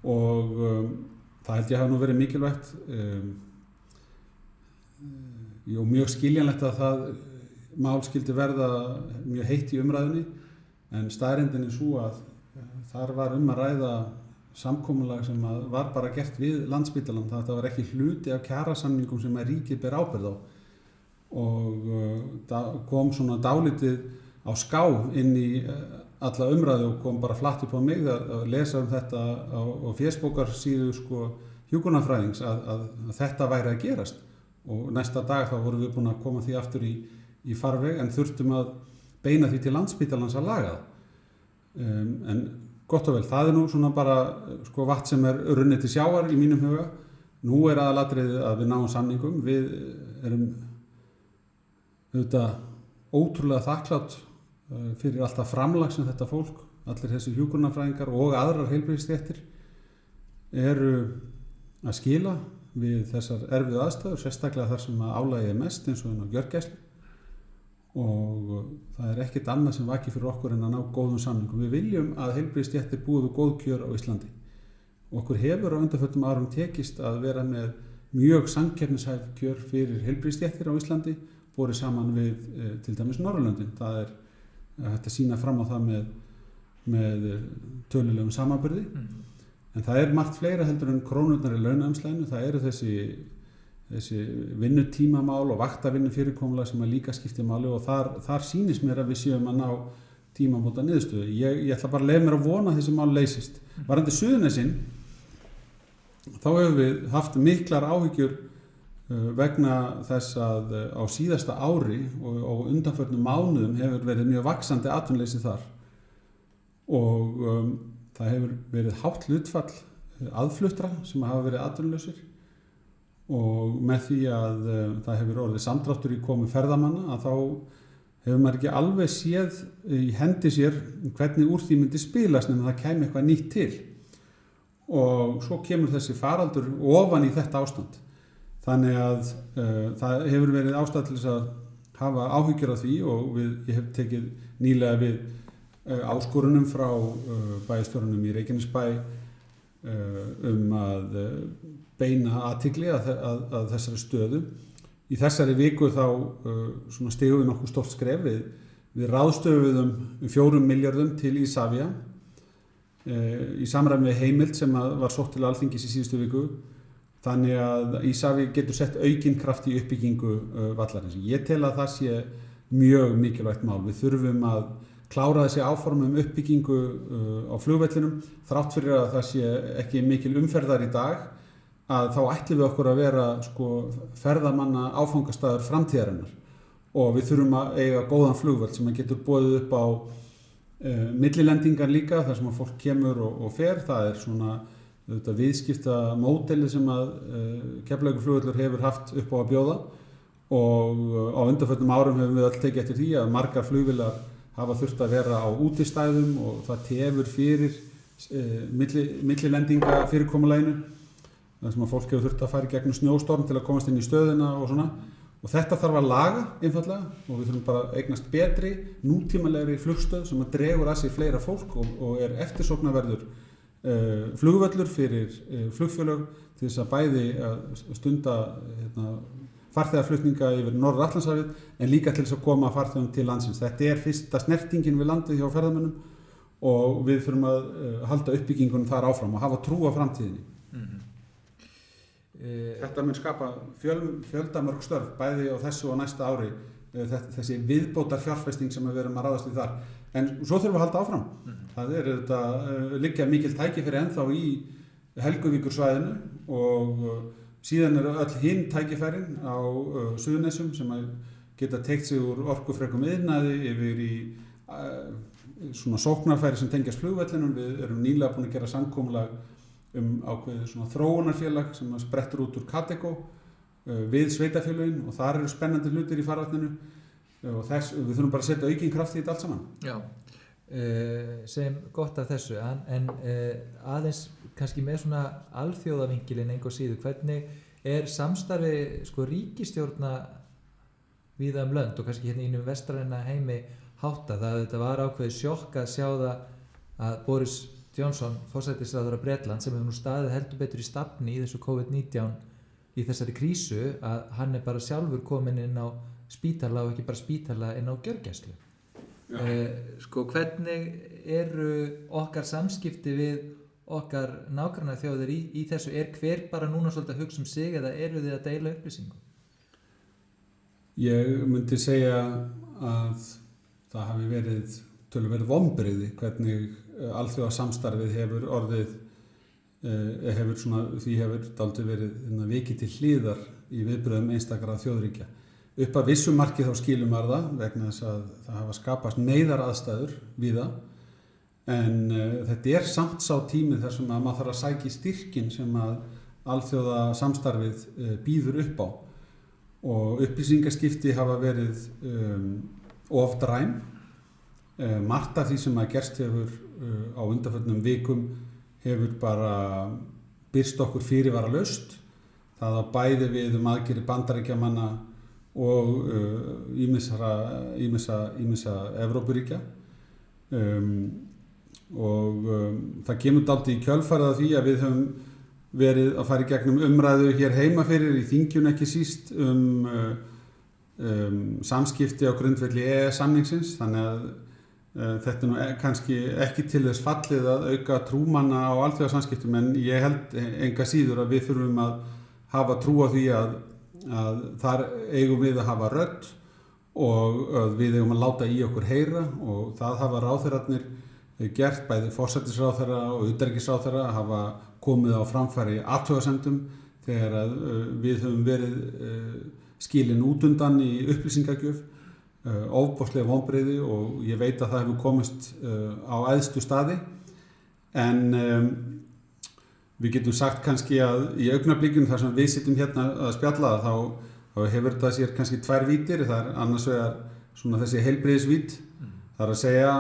og það held ég hafi nú verið mikilvægt og mjög skiljanlegt að það mál skildi verða mjög heitt í umræðunni, en staðreyndin svo að þar var að ræða samkomulag sem var bara gert við Landspítalann. Það var ekki hluti af kjarasamningum sem að ríkið ber ábyrgð á, og það kom svona dálítið á ská inn í alla umræðu og kom bara flatt upp á mig að lesa þetta á fésbókarsíðu hjúkrunarfræðings að þetta væri að gerast, og næsta dag þá vorum við búin að koma því aftur í farveg, en þurftum að beina því til Landspítalans að laga það. En gott og vel, það nú svona bara vatn sem runnið til sjávar í mínum huga. Nú aðalatriðið að við náum samningum. Við erum auðvitað ótrúlega þakklátt fyrir alltaf framlag sem þetta fólk, allir þessi hjúkrunarfræðingar og aðrar heilbrigðisstéttir eru að skila við þessar erfiðu aðstæður, sérstaklega þar sem álagið mest eins og inn á gjörgæslu, og það ekkert annað sem vakir fyrir okkur en að ná góðum samningum. Við viljum að heilbrigðisstéttir búi við góð kjör á Íslandi. Okkur hefur á undanförnum árum tekist að vera með mjög samkeppnishæf kjör fyrir heilbrigðisstéttir á Íslandi, borið saman við til dæmis Norðurlöndin. Það hægt að sýna fram á það með tölulegum samanburði. En það margt fleira heldur en krónurnar í launaumslaginu. Það eru þessi vinnutímamál og vaktavinnu fyrirkomulag sem líka skiptir máli, og þar sýnist mér að við séum að ná tímamóta niðurstöðu. Ég ætla bara að leyfa mér að vona að þessi mál leysist. Varðandi Suðurnesin, þá hefur við haft miklar áhyggjur vegna þess að á síðasta ári og á undanförnum mánuðum hefur verið mjög vaxandi atvinnuleysi þar, og það hefur verið hátt hlutfall aðfluttra sem hafa verið atvinnulausir, og með því að það hefur orðið samdráttur í komu ferðamanna, að þá hefur maður ekki alveg séð í hendi sér hvernig úr því myndi spilast nema það kæmi eitthvað nýtt til, og svo kemur þessi faraldur ofan í þetta ástand. Þannig að það hefur verið ástæða til þess að hafa áhyggjur af því, og ég hef tekið nýlega við áskorunum frá bæjarstjóranum í Reykjanesbæ að beina athygli að þessari stöðu. Í þessari viku þá stigum við nokkuð stórt skref. Við ráðstöfuðum 4 milljörðum til Isavia í samræmi við heimild sem var sótt til Alþingis í síðustu viku. Þannig að Isavia getur sett aukinn kraft í uppbyggingu vallarins. Ég tel að það sé mjög mikilvægt mál. Við þurfum að klára þessi áform uppbyggingu á flugvellinum, þrátt fyrir að það sé ekki mikil umferðar í dag, að þá ætlum við okkur að vera ferðamanna áfangastaður framtíðarinnar, og við þurfum að eiga góðan flugvöll sem getur boðið upp á millilendingar líka, þar sem að fólk kemur og fer. Það svona viðskipta módeli sem að Keflavíkurflugvöllur hefur haft upp á að bjóða, og á undanförnum árum hefum við öll tekið eftir því að margar flugvélar hafa þurft að vera á útistæðum, og það tefur fyrir millilendinga fyrirkomulaginu, þar sem að fólk hefur þurft að fara í gegnum snjóstorm til að komast inn í stöðina og svona. Og þetta þarf að laga einfaldlega, og við þurfum bara að eignast betri, nútímalegri flugstöð sem að dregur að sig fleira fólk og eftirsóknarverður flugvöllur fyrir flugfélög til þess að bæði að stunda farþegaflutninga yfir Norður-Atlantshafið, en líka til þess að koma farþegum til landsins. Þetta fyrsta snertingin við landið hjá ferðamönnum, og við þurfum að halda uppbyggingunum þar áfram og hafa trú á framtíðinni. Þetta mun skapa fjöldamörg störf bæði á þessu og næsta ári, þessi viðbótar fjárfesting sem við erum að ráðast í þar. En svo þurfum við að halda áfram. Það liggja mikil tækifæri ennþá í Helguvíkursvæðinu, og síðan eru öll hinn tækifærin á Suðurnesjum sem geta teygt sig úr orkufrekum iðnaði yfir í svona sóknarfæri sem tengjast flugvellinum. Við erum nýlega búin að gera samkomulag ákveðið svona þróunarfélag sem sprettur út úr Katego við sveitafélögin, og þar eru spennandi hlutir í farvatninu, og við þurfum bara að setja aukinn kraft í þetta allt saman. Já, sem gott af þessu, en aðeins kannski með svona alþjóðavinkilinn engu síðu, hvernig samstarfi ríkisstjórna víða lönd og kannski hérna innum vestræna heimi háttað? Þetta var ákveðið sjokk að sjá það að Boris Johnson, forsætisráðherra Bretland, sem hefur nú staðið heldur betur í stafni í þessu COVID-19 í þessari krísu, að hann bara sjálfur kominn inn á spítala og ekki bara spítala inn á gjörgæslu. Sko, hvernig eru okkar samskipti við okkar nágranna þjóðir í þessu? Hver bara núna svolítið að hugsa sig eða eru þið að deila upplýsingum? Ég myndi segja að það hafi verið töluverð vonbrigði hvernig alþjóðasamstarfið hefur orðið, því hefur dálítið verið vikið til hliðar í viðbrögðum einstakra þjóðríkja. Upp að vissu marki þá skilum það vegna þess að það hafa skapast neyðaraðstæður víða, en þetta samt sá tími þar sem að maður þarf að sækja styrkin sem að alþjóðasamstarfið býður upp á, og upplýsingaskipti hafa verið of dræm. Margt af því sem að gerst hefur á undanförnum vikum hefur bara birst okkur fyrirvaralaust. Það á bæði við aðgerðir Bandaríkjamanna og ýmissa Evrópuríkja, og það kemur dálítið í kjölfarið af því að við höfum verið að fara í gegnum umræðu hér heima fyrir í þinginu ekki síst samskipti á grundvelli EES-samningsins, þannig að þetta nú kannski ekki til þess fallið að auka trúmanna á alþjóðasamskiptum, en ég held enga síður að við þurfum að hafa trú á því að þar eigum við að hafa rödd og við eigum að láta í okkur heyra, og það hafa ráðherrarnir gert, bæði forsætisráðherra og utanríkisráðherra hafa komið á framfæri athugasemdum þegar að við höfum verið skilin út undan í upplýsingagjöf, ofboðslega vonbrigði, og ég veit að það hefur komist á æðstu staði, en við getum sagt kannski að í augnablikinu þar sem við sitjum hérna að spjalla þá hefur þetta sér kannski tvær vítir. Það annars vegar svona þessi heilbrigðisvít, það að segja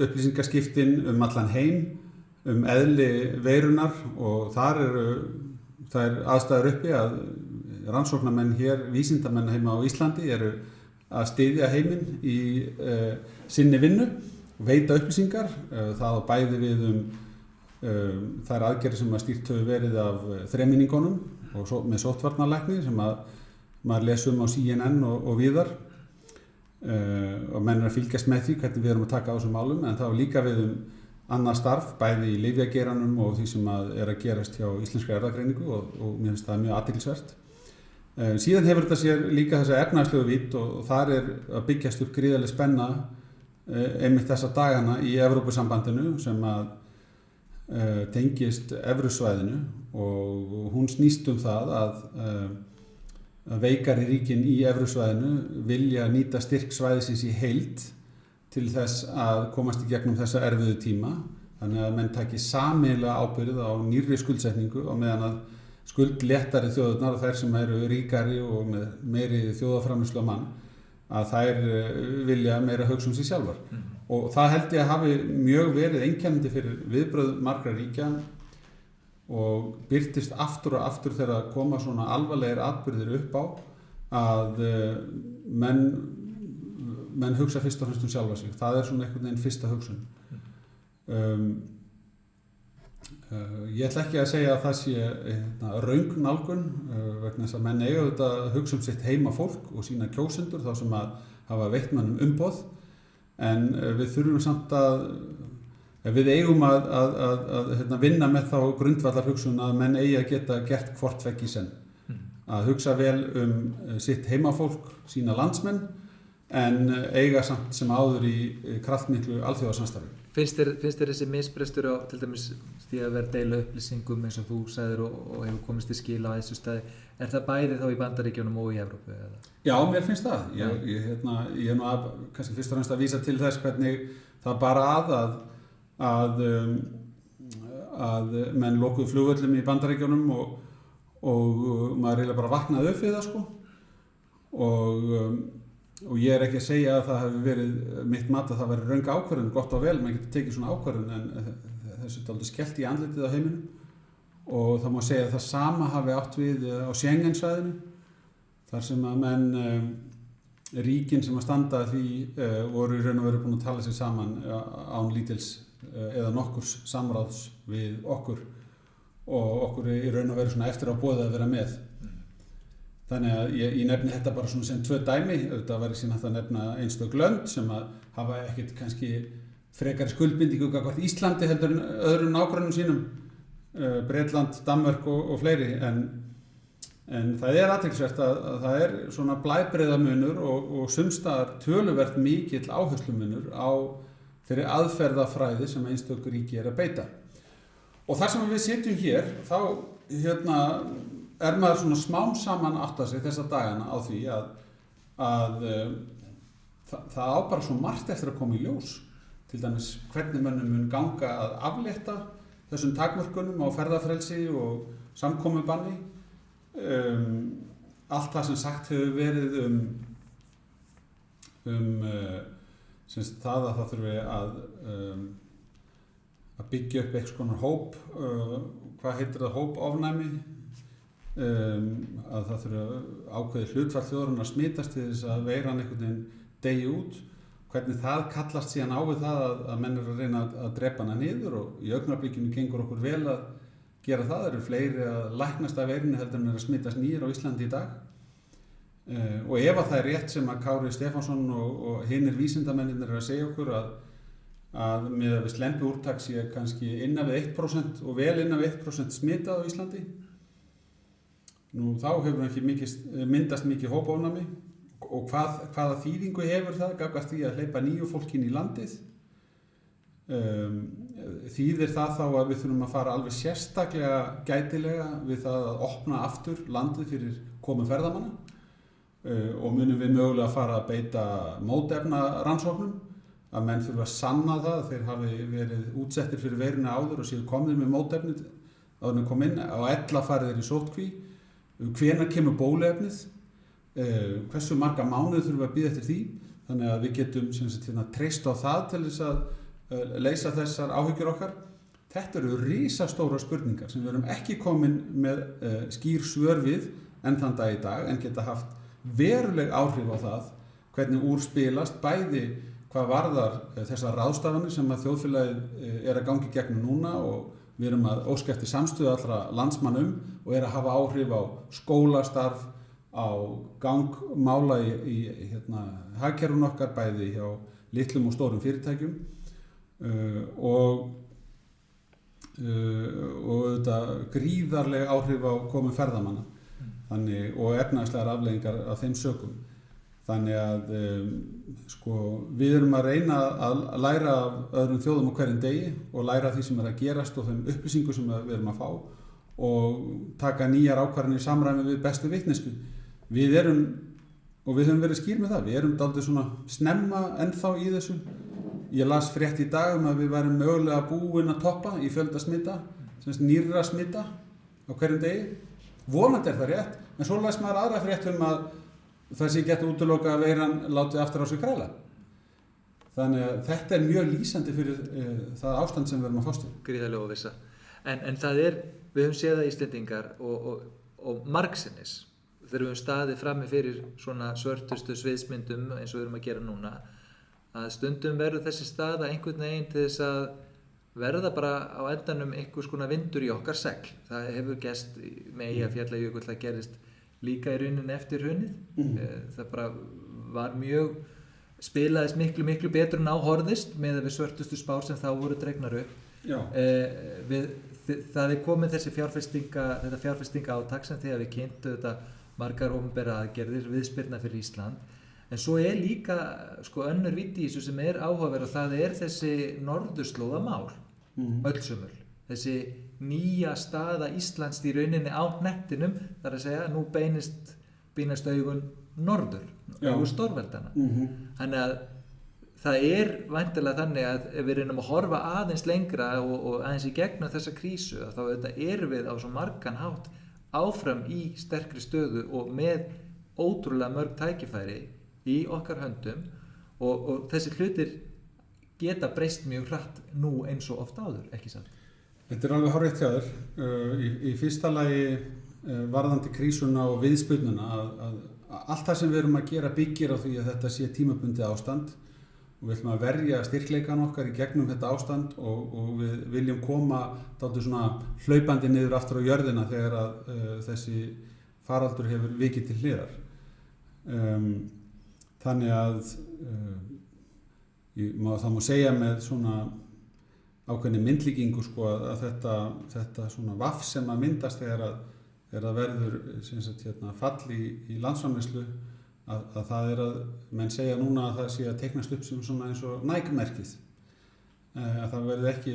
upplýsingaskiptin allan heim, eðli veirunar, og þar eru aðstæður uppi að rannsóknarmenn hér, vísindamenn heima á Íslandi, eru að styðja heiminn í sinni vinnu, veita upplýsingar. Það á bæði við þær aðgerðir sem að stýrt hefur verið af þremenningunum og með sóttvarnalækni sem að maður les á CNN og víðar, og menn að fylgjast með því hvernig við erum að taka á þessum málum, en það á líka við annað starf, bæði í lyfjageiranum og því sem að gerast hjá Íslenskri erfðagreiningu, og mér finnst það mjög athyglisvert. Síðan hefur þetta sér líka þessa efnahagslegu vídd, og þar að byggjast upp gríðarleg spenna einmitt þessa dagana í Evrópusambandinu sem að tengist evrusvæðinu, og hún snýst það að veikari ríkin í evrusvæðinu vilja nýta styrk svæðisins í heild til þess að komast í gegnum þessa erfiðu tíma, þannig að menn taki sameiginlega ábyrgð á nýrri skuldsetningu, og meðan að skuldléttari þjóðirnar og þær sem eru ríkari og með meiri þjóðarframleiðslu á mann, að þær vilja meira hugsa sig sjálfar. Og það held ég að hafi mjög verið einkennandi fyrir viðbrögð margra ríkja, og birtist aftur og aftur þegar koma svona alvarlegir atburðir upp á að menn hugsa fyrst og fremst sjálfa sig. Það svona einhvern veginn fyrsta hugsun. Ég ætla ekki að segja að það sé röng nálgun, vegna þess að menn eiga auðvitað að hugsa sitt heima fólk og sína kjósendur, þá sem að hafa veitt mönnum umboð, en við þurfum samt við eigum að vinna með þá grundvallar hugsun að menn eigi að geta gert hvort tveggja í senn, að hugsa vel sitt heimafólk, sína landsmenn, en eiga samt sem áður í kraftmiklu alþjóðasamstarfi. Finnst þér þessi misbrestur á til dæmis því að vera deila upplýsingum eins og þú sagðir og hefur komist til skila á þessu staði, það bæði þá í Bandaríkjunum og í Evrópu? Eða? Já, mér finnst það. Ég nú kannski fyrst og fremst að vísa til þess hvernig það bara að menn lokuðu flugvöllum í Bandaríkjunum, og maður eiginlega bara vaknaði upp við það, sko. Og ég ekki að segja að það hefur verið mitt mat að það væri röng ákvörðun, gott og vel, maður getur tekið svona ákvörðun, en þessu er aldrei skellt í andlitið á heiminum, og það má segja að það sama hafi átt við á Schengen-svæðinu, þar sem að menn, ríkin sem að standa því voru í raun og veru búin að tala sig saman án lítils eða nokkurs samráðs við okkur og okkur í raun og veru svona eftir á boðið að vera með. Þannig að ég nefni þetta bara svona sem 2 dæmi. Þetta væri síðan hægt að nefna einstök lönd sem að hafa ekkert kannski frekari skuldbindingu gagnvart Íslandi heldur en öðrum nágrannum sínum, Bretland, Danmörk og fleiri, en það er athyglisvert að það er svona blæbrigðamunur og sums staðar töluvert mikill áherslumunur á þeirri aðferðafræði sem einstök ríki að beita. Og þar sem við sitjum hér, þá er maður svona smám saman að átta sig þessa dagana á því að það á bara svo margt eftir að koma í ljós. Til dæmis hvernig mönnum mun ganga að aflétta þessum takmörkunum á ferðafrelsi og samkomubanni. Allt það sem sagt hefur verið það að það þurfi að byggja upp eitthvað konar hóp, hvað heitir það, hópofnæmi, að það þurfi ákveðið hlutfall þjóðarinnar að smitast til þess að veiran einhvern veginn degi út. Hvernig það kallast síðan á við það að menn eru að reyna að drepa hana niður, og í augnablikinu gengur okkur vel að gera það. Það eru fleiri að læknast af veirunni heldur en að smitast nýr á Íslandi í dag. Og ef að það er rétt sem að Kári Stefánsson og hinir vísindamennirnir eru að segja okkur að með við slempi úrtak sé kannski innan við 1% og vel innan við 1% smitað á Íslandi, nú þá hefur ekki myndast mikið hópofnæmi. Og hvaða þýðingu hefur það gagnvart því að hleypa nýju fólki inn í landið? Þýðir það þá að við þurfum að fara alveg sérstaklega gætilega við það að opna aftur landið fyrir komu ferðamanna, og munum við mögulega að fara að beita mótefnarannsóknum, að menn þurfa að sanna það að þeir hafi verið útsettir fyrir veiruna áður og séu komnir með mótefnið áður en kom inn, á ella farið þeir í sóttkví, hvenær kemur bóluefnið, hversu marga mánuði þurfum við að bíða eftir því, þannig að við getum treyst á það til þess að leysa þessar áhyggjur okkar. Þetta eru risastórar spurningar sem við erum ekki komin með skýr svör við enn þann dag í dag, en geta haft veruleg áhrif á það hvernig úr spilast, bæði hvað varðar þessar ráðstafanir sem að þjóðfélagið er að gangi gegnum núna, og við erum að óska eftir samstöðu allra landsmanna og er að hafa áhrif á skólastarf, á gangmála í hagkerfinu okkar, bæði hjá litlum og stórum fyrirtækjum, og þetta gríðarleg áhrif á komu ferðamanna, þannig, og efnahagslegar afleiðingar af þeim sökum. Þannig að við erum að reyna að læra af öðrum þjóðum á hverjum degi og læra því sem er að gerast og þeim upplýsingu sem við erum að fá, og taka nýjar ákvarðanir í samræmi við bestu vitneskju. Við höfum verið skýr með það, við erum dálítið svona snemma ennþá í þessu. Ég las frétt í dag að við værum mögulega búin að toppa í fjölda smita, nýrra smita á hverjum degi. Vonandi er það rétt, en svo las maður aðra frétt að það sé geta útiloka að veiran látið aftur á sig kræla. Þannig að þetta er mjög lýsandi fyrir það ástand sem við erum að fást við. Gríðarlega óvissa. En það við höfum séð það Íslendingar og margsinnis, þegar við höfum staðið frammi fyrir svona svörtustu sviðsmyndum eins og við erum að gera núna, að stundum verður þessi staða einhvern veginn til þess að verða bara á endanum einhvers konar vindur í okkar segl. Það hefur gerst með Eyjafjallajökull, það gerist líka í rauninni eftir hrunið. Það bara var spilaðist miklu betur en á horfðist með við svörtustu spár sem þá voru dregnar upp. Það er komið þetta fjárfestinga átak sem þegar við kynntu þetta margar opinberar aðgerðir, viðspyrna fyrir Ísland. En svo er líka önnur vídd í þessu sem er áhugaverð, og það er þessi norðurslóðamál, öllsumul. Þessi nýja staða Íslands í rauninni á hnettinum, þar að segja, nú beinast augun norður, augun stórveldana. Þannig að það er væntanlega þannig að ef við reynum að horfa aðeins lengra og aðeins í gegnum þessa krísu, þá erum við á svo margan hátt áfram í sterkri stöðu og með ótrúlega mörg tækifæri í okkar höndum, og þessi hlutir geta breyst mjög hratt nú eins og oft áður, ekki satt? Þetta er alveg hárrétt hjá þér. Í fyrsta lagi varðandi krísuna og viðspyrnuna, að allt það sem við erum að gera byggir á því að þetta sé tímabundið ástand, og við ætlum að verja styrkleikan okkar í gegnum þetta ástand og við viljum koma dálítið svona hlaupandi niður aftur á jörðina þegar að þessi faraldur hefur vikið til hliðar. Þannig að það má segja með svona ákveðni myndlíkingu sko, að þetta svona vaff sem að myndast þegar það verður fall í landsframleiðslu að það að menn segja núna að það sé að teiknast upp sem svona eins og Nike-merkið. Að það verður ekki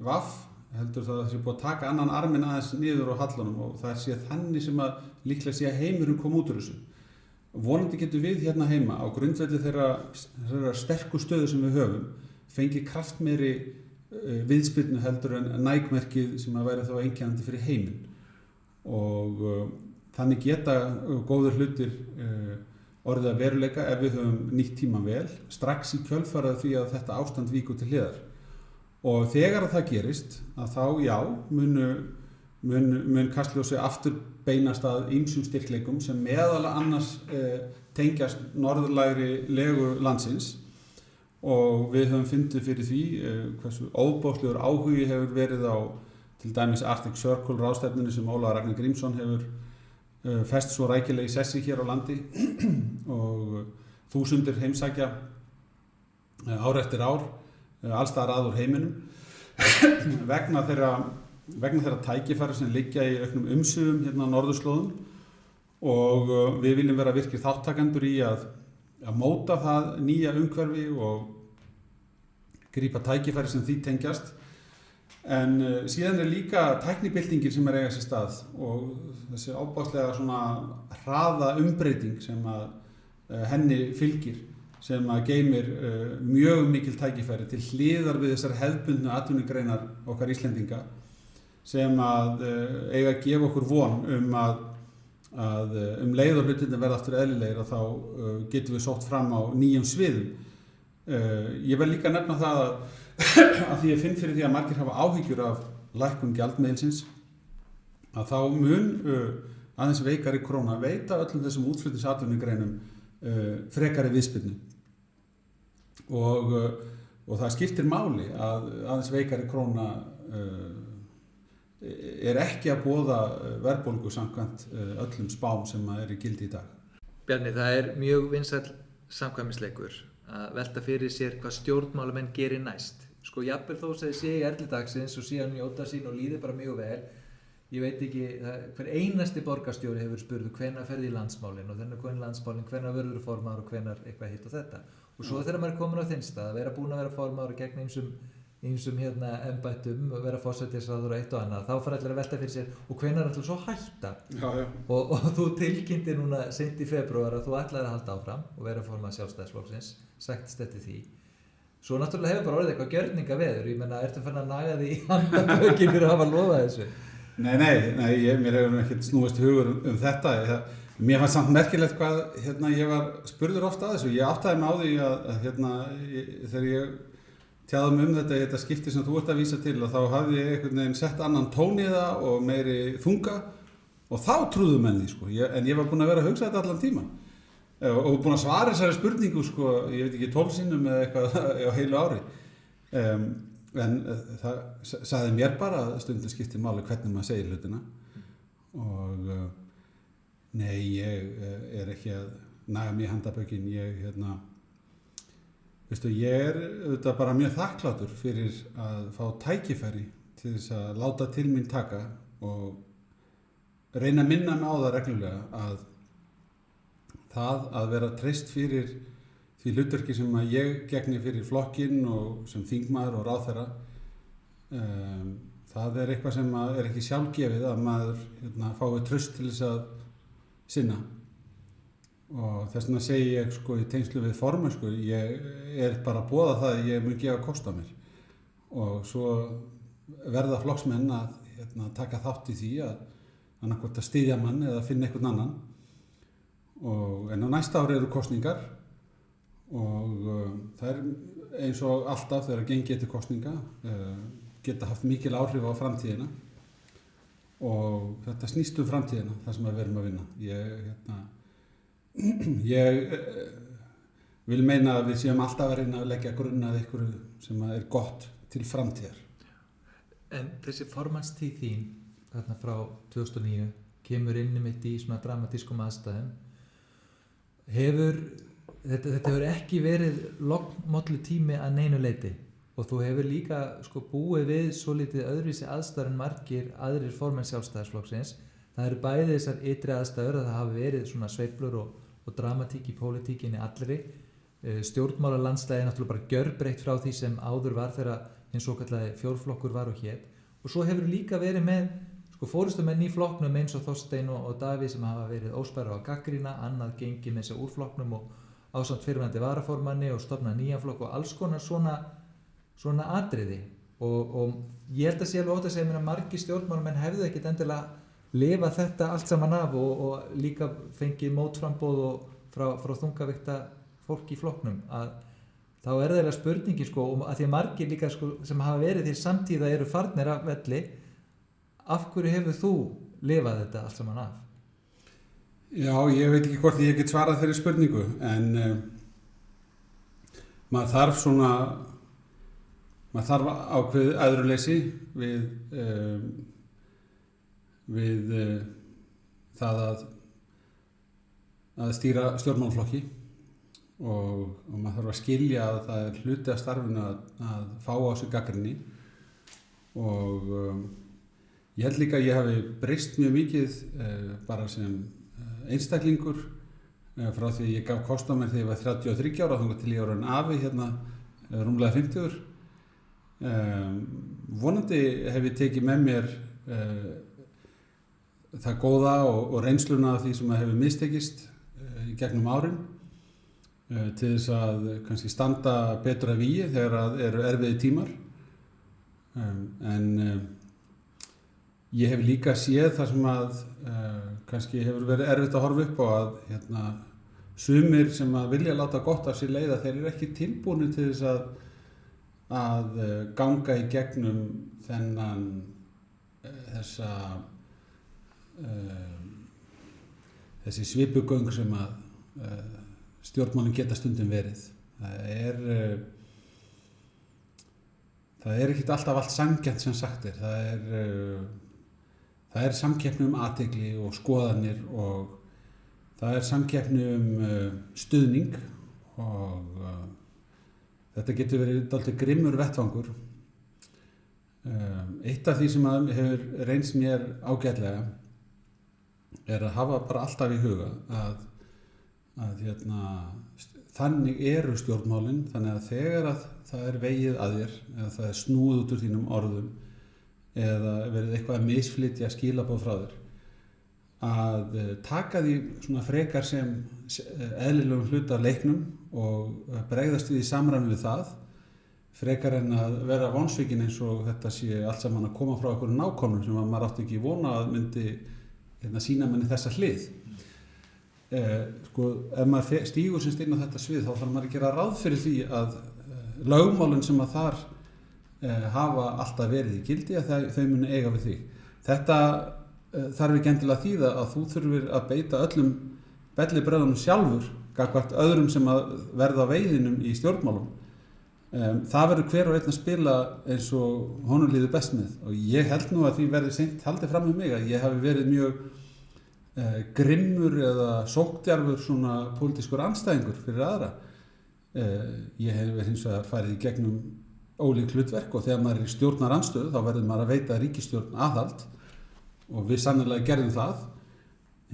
vaff, heldur það sé búið að taka annan arminn aðeins niður á hallunum og það sé þannig sem að líklega sé að heimurinn kom út úr þessu. Vonandi getum við hérna heima á grundvelli þeirra sterku stöðu sem við höfum fengið kraftmeiri viðspyrnu heldur en Nike-merkið sem að væri þá einkennandi fyrir heiminn og þannig geta góðir hlutir orðið að veruleika ef við höfum nýtt tíma vel strax í kjölfarið því að þetta ástand víkur til hliðar og þegar það gerist að þá já mun Kastljósi aftur beinast að ýmsum styrkleikum sem meðal annars tengjast norðlægri legu landsins og við höfum fundið fyrir því hversu óbóðslegur áhugi hefur verið á til dæmis Arctic Circle ráðstefnunni sem Ólafur Ragnar Grímsson hefur fest svo rækilega í sessi hér á landi og þúsundir heimsækja ár eftir ár alls staðar að úr heiminum vegna þeirra tækifæra sem liggja í auknum umsvifum hérna á norðurslóðum og við viljum vera virkir þáttakendur í að móta það nýja umhverfi og grípa tækifæri sem því tengjast en síðan líka tæknibyltingin sem eiga sér stað og þessi ábúðslega svona hraða umbreyting sem að henni fylgir sem að geymir mjög mikil tækifæri til hliðar við þessar hefðbundnu atvinnugreinar okkar Íslendinga sem að eiga að gefa okkur von að leið og hlutirnir verða aftur eðlilegir og þá getum við sótt fram á nýjum sviðum. Ég vil líka nefna það að því ég finn fyrir því að margir hafa áhyggjur af lækkun gjaldmiðilsins að þá mun aðeins veikari króna veita öllum þessum útflutningsatvinnugreinum frekari viðspyrnu og það skiptir máli að aðeins veikari króna er ekki að boða verðbólgu samkvæmt öllum spám sem er í gildi í dag. Bjarni, það er mjög vinsæll samkvæmisleikur að velta fyrir sér hvað stjórnmálamenn gerir næst. Sko, jafnvel þó að sé í erli dagsins og síðan njóta sín og líði bara mjög vel. Ég veit ekki, hver einasti borgarstjóri hefur spurðu hvenær ferði í landsmálin og þennan hvernig landsmálin, hvenær verður formaður og hvenær eitthvað hitt og þetta. Og svo þegar maður er komin á þinn stað, að vera búin að vera formaður og gegn ýmsum embættum, vera forsætisráðherra og eitt og annað, þá fara allir að velta fyrir sér og hvenær ætlar svo hætta. Já. Og þú tilkynntir núna seint í febrúar að þú ætlar að halda áfram og vera formaður Sjálfstæðisflokksins, sagtist eftir því. Svo náttúrulega hefur bara orðið eitthvað gjörningaveður, ég menna, ertu farin að naga því í handabökin fyrir að hafa lofað þessu? Nei, mér hefur ekkert snúist hugur þetta. Mér fannst samt merkilegt hvað ég var spurður ofta að þessu. Ég áttaði mig á því að þegar ég tjáði mig þetta skipti sem þú ert að vísa til og þá hafði ég einhvern veginn sett annan tón í það og meiri þunga og þá trúðu menn því sko. En ég var búinn að vera að hugsa þetta allan tíman og búinn að svara þessari spurningu sko, ég veit ekki 12 sinnum eða eitthvað á heilu ári. En það sagði mér bara að stundum skiptir máli hvernig maður segir hlutina og nei, ég er ekki að naga mér handabökin. Ég er auðvitað bara mjög þakklátur fyrir að fá tækifæri til þess að láta til mín taka og reyna að minna mig á það reglulega að það að vera treyst fyrir því hlutverki sem að ég gegni fyrir flokkinn og sem þingmaður og ráðherra það er eitthvað sem er ekki sjálfgefið að maður fái traust til þess að sinna og þess vegna segi ég sko í tengslu við formennsku, ég er bara að boða það að ég mun gefa kost á mér og svo verða flokksmenn að taka þátt í því að annarkvort að styðja mann eða finna einhvern annan en á næsta ári eru kosningar og það er eins og alltaf þegar gengið til kosninga geta haft mikil áhrif á framtíðina og þetta snýst framtíðina, það sem við erum að vinna. Ég vil meina að við séum alltaf að reyna að leggja grunn að einhverju sem er gott til framtíðar. En þessi formannstíð þín þarna frá 2009 kemur inn mitt í svona dramatískum aðstæðum. Þetta hefur ekki verið lognmollu tími að neinu leyti og þú hefur líka búið við svolítið öðruvísi aðstæður en margir aðrir formenn Sjálfstæðisflokksins. Það eru bæði þessar ytri aðstæður að það hafi verið svona sveiflur og dramatík í pólitíkinni allri. Stjórnmálalandslagið náttúrulega bara gjörbreytt frá því sem áður var þegar hinn svokallaði fjórflokkur var og hét. Og svo hefur líka verið með forystumenn í flokknum eins og Þorsteinn og Davíð sem hafa verið óspærra á gagnrýna, annað gengið með þess að úr flokknum og ásamt fyrrverandi varaformanni og stofnað nýjan flokk og alls konar svona atriði. Og ég held að sé alveg ótt að segja að margir stjórnmálamenn hefðu ekkert endilega lifa þetta allt saman af og líka fengið mótframboð frá þungavíkta fólk í flokknum að þá er það eiginlega spurningin að því að margir líka sem hafa verið því samtíða eru farnir af velli, af hverju hefur þú lifað þetta allt saman af? Já, ég veit ekki hvort ég get svarað þeirri spurningu en maður þarf ákveðið æðruleysi við það að stýra stjórnmálaflokki og maður þarf að skilja að það er hluti af starfinu að fá á sig gagnrýni og ég held líka að ég hafi breyst mjög mikið bara sem einstaklingur frá því ég gaf kost á mér þegar ég var 33 ára þangað til ég var orðinn afi hérna rúmlega 50. Vonandi hef ég tekið með mér það góða og reynsluna af því sem hefur mistekist í gegnum árin til þess að kannski standa betur að vígi þegar eru erfiðir tímar en ég hef líka séð það sem að kannski hefur verið erfitt að horfa upp á að sumir sem að vilja láta gott af sér leiða þeir eru ekki tilbúnir til þess að ganga í gegnum þessi svipugöng sem að stjórnmálin geta stundum verið. Það er ekkert alltaf allt sanngjarnt sem sagt er. Það er samkeppni athygli og skoðanir og það er samkeppni stuðning og þetta getur verið dálítið grimmur vettvangur. Eitt af því sem hefur reynst mér ágætlega er að hafa bara alltaf í huga að þannig eru stjórnmálin, þannig að þegar að það er vegið að þér eða það er snúið út úr þínum orðum eða verið eitthvað að misflytja skilaboð frá þér að taka því svona frekar sem eðlilegum hluta af leiknum og bregðast við í samræmi við það frekar en að vera vonsvikinn eins og þetta sé allt saman að koma frá einhverjum nákomnum sem maður átti ekki vona að myndi sýna manni þessa hlið. Ef maður stígur sem inn á þetta svið þá þarf maður að gera ráð fyrir því að lögmálin sem að þar hafa alltaf verið í gildi að þau muni eiga við þig. Þetta þarf ekki endilega að þýða að þú þurfir að beita öllum bellibröðunum sjálfur gagnvart öðrum sem að verða á veiðinum í stjórnmálum. Það verður hver og einn að spila eins og honum líður best með og ég held nú að því verður seint haldið fram með mig að ég hafi verið mjög grimmur eða sókndjarfur svona pólitískur andstæðingur fyrir aðra. Ég hef hins vegar farið í gegnum ólík hlutverk og þegar maður er í stjórnarandstöðu þá verður maður að veita ríkisstjórn aðhald og við sannarlega gerðum það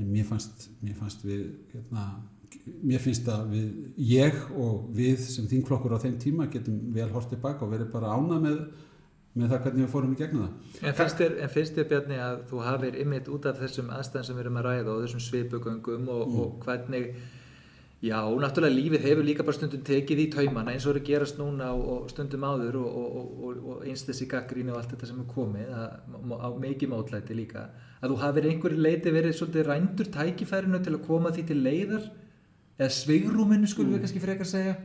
en mér finnst að ég og við sem þingflokkur á þeim tíma getum vel horft tilbaka og verið bara ánægð með það hvernig við fórum í gegnum það. En finnst þér Bjarni að þú hafir einmitt út af þessum aðstæðum sem við erum að ræða og þessum svipugöngum og hvernig, já, náttúrulega lífið hefur líka bara stundum tekið í taumana eins og eru gerast núna og stundum áður og eins þessi gagnrýni og allt þetta sem er komið á mikið mótlæti líka, að þú hafir einhverju leyti verið svolítið rændur tækifærinu til að koma því til leiðar eða svigrúminu skulum við kannski frekar segja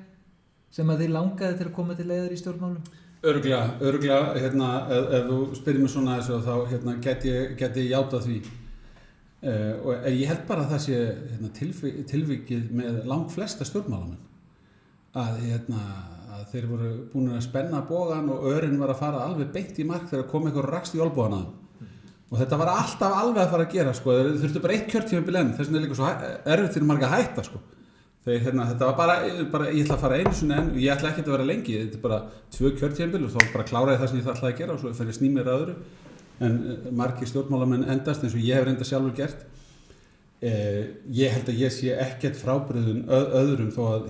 sem að þið langaði til að koma til leiðar í stjórnmálum? Örugglega, ef þú spyrir mig svona þessu þá gæti ég játað því og ég held bara að það sé tilvikið með langflesta stjórnmálamenn að þeir voru búin að spenna bogann og örin var að fara alveg beint í mark þegar kom eitthvað rakst í olnbogann að þeim. Og þetta var alltaf alveg að fara að gera, sko. Þeir þurftu bara 1 kjörtímabil enn, þess vegna líka svo erfitt fyrir marga að hætta, sko. Þegar þetta var bara ég ætla að fara einu sinni enn, ég ætla ekki að vera lengi, þetta bara 2 kjörtímabil og þá bara kláraði það sem ég ætlaði að gera og svo fer ég sný mér að öðru. En margir stjórnmálamenn endast eins og ég hef reynda sjálfur gert. Ég held að ég sé ekkert frábrugðinn öðrum þó að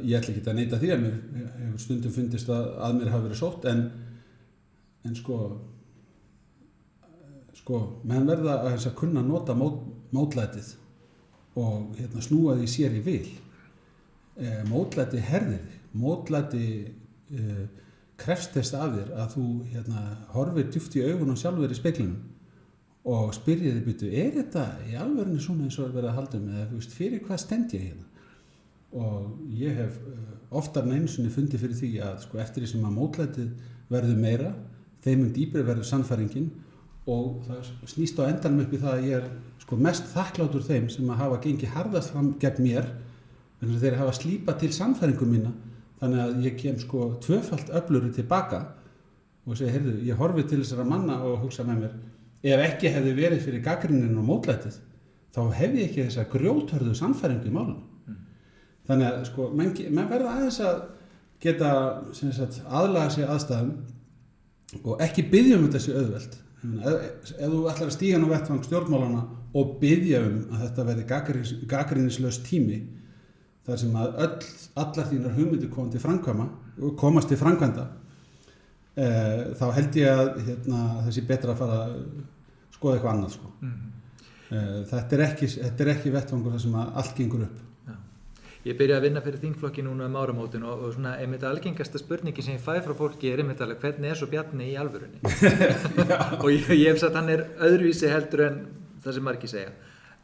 ég ætla ekki að neita því að mér hefur stundum fundist að mér hafi verið sótt en menn verða að kunna nota mótlætið og snúa því sér í vil. Mótlæti herðir þig, mótlæti krefst þess af þér að þú horfir djúpt í augun og sjálfur í speglinum og spyrjið þig býtu, þetta í alvörinu svona eins og verið að halda eða þú veist, fyrir hvað stend ég hérna? Og ég hef oftar en einu sinni fundið fyrir því að eftir því sem að mótlætið verður meira, þeim dýpri verður sannfæringin og það snýst á endanum upp í það að ég mest þakklátur þeim sem að hafa gengið harðast fram gegn mér en þeir hafa slípað til sannfæringu mína þannig að ég kem 2-falt öflugri tilbaka og segi, heyrðu, ég horfi til þessara manna og hugsa með mér ef ekki hefði verið fyrir gagnrýnin og mótlætið þá hefði ég ekki þessa grjóthörðu sannfæringu í málinu. Þannig að menn verða aðeins að geta aðlaga sig aðstæðum og ekki biðja þessi auðvelt. Ef þú ætlar að stíga á vettvang stjórnmálanna og biðja að þetta verði gagnrýnislaus tími þar sem að allar þínar hugmyndir komast til framkvæmda þá held ég að það sé betra að fara að skoða eitthvað annað. Þetta er ekki vettvangur þar sem að allt gengur upp. Ég byrjaði að vinna fyrir þingflokki núna áramótin og svona einmitt algengasta spurningi sem ég fæ frá fólki einmitt alveg hvernig svo Bjarni í alvörunni og ég hef sagt hann öðruvísi heldur en það sem margir segja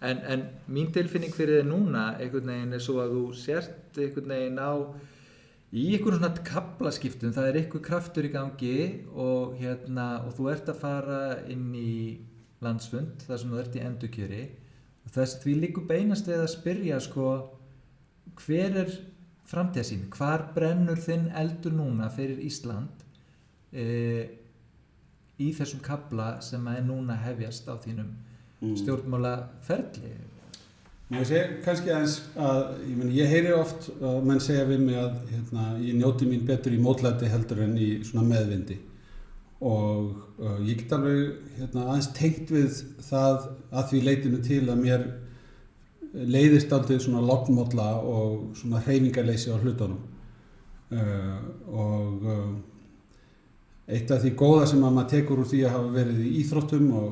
en mín tilfinning fyrir þig núna einhvern veginn svo að þú sért einhvern veginn í einhvern svona kaflaskiptum, það einhver kraftur í gangi og þú ert að fara inn í landsfund þar sem þú ert í endurkjöri og þess því liggur beinast við að spyrja hver framtíðarsýn, hvar brennur þinn eldur núna fyrir Ísland í þessum kafla sem núna hefjast á þínum stjórnmálaferli? Ég segi kannski aðeins að ég heyri oft að menn segja við mig að ég njóti mín betur í mótlæti heldur en í svona meðvindi og ég get alveg aðeins tengt við það að því leitinu til að mér leiðist aldrei svona lognmolla og svona hreyfingarleysi á hlutunum og eitt af því góða sem að maður tekur úr því að hafa verið í íþróttum og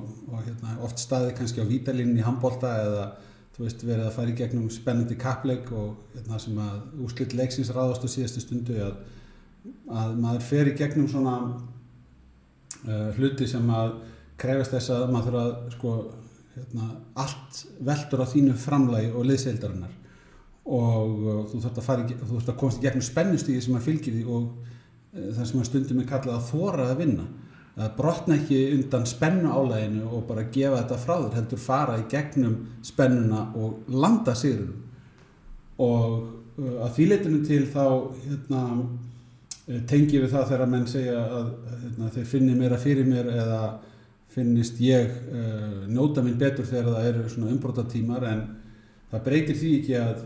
oft staðið kannski á vítalínunni í handbolta eða verið að fara í gegnum spennandi kappleik og sem að úrslit leiksins ráðast á síðustu stundu að maður fer í gegnum svona hluti sem að krefast þess að maður þurfa að allt veldur á þínu framlagi og liðseildarinnar og þú þarft að komast í gegnum spennustigi sem að fylgir því og það sem að stundum kallað að þora að vinna að brotna ekki undan spennu álaginu og bara gefa þetta frá þér heldur fara í gegnum spennuna og landa sigrinum og að því leitinu til þá tengi við það þegar menn segja að þeir finni meira fyrir mér eða finnist ég njóta mín betur þegar það eru svona umbrotatímar en það breytir því ekki að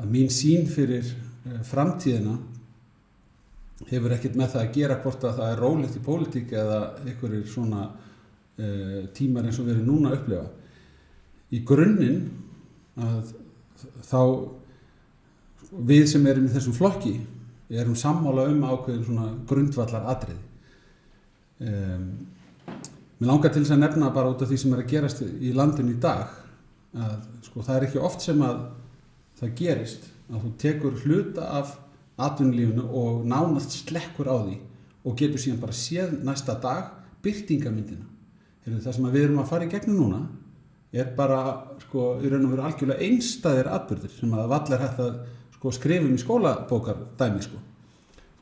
mín sýn fyrir framtíðina hefur ekkert með það að gera hvort að það er rólegt í pólitík eða einhverjir svona tímar eins og við erum núna að upplifa. Í grunninn að þá við sem erum í þessum flokki erum sammála ákveðin svona grundvallar atriði. Mér langar til þess að nefna bara út af því sem að gerast í landinu í dag að það er ekki oft sem að það gerist að þú tekur hluta af atvinnulífinu og nánast slekkur á því og getur síðan bara séð næsta dag birtingamyndina. Það sem við erum að fara í gegnum núna er bara í raun og veru algjörlega einstæðir atburðir sem að vall er hægt að skrifa í skólabókardæmi.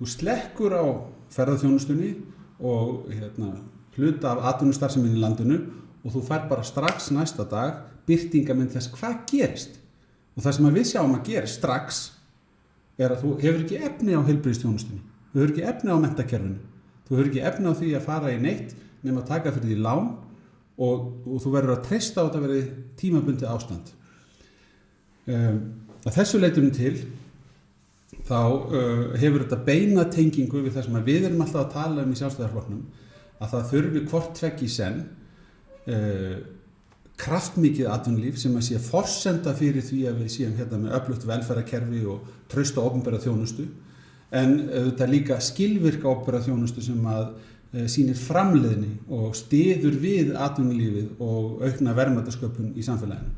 Þú slekkur á ferðaþjónustunni og hluta af atvinnustarfseminni í landinu og þú fær bara strax næsta dag birtingamynd þess hvað gerist Og það sem að við sjáum að gera strax er að þú hefur ekki efni á heilbrigðisþjónustunni, þú hefur ekki efni á menntakerfinu, þú hefur ekki efni á því að fara í neitt nema að taka fyrir því lán og þú verður að treysta á þetta að verði tímabundið ástand. Að þessu leytinu til þá hefur þetta beina tengingu við það sem við erum alltaf að tala í Sjálfstæðisflokknum, að það þurfi hvort tveggja í senn kraftmikið atvinnulíf sem að sé forsenda fyrir því að við séum hérna með öflugt velferðarkerfi og trausta opinbera þjónustu, en auðvitað líka skilvirka opinbera þjónustu sem að sýnir framleiðni og styður við atvinnulífið og aukna verðmætasköpun í samfélaginu.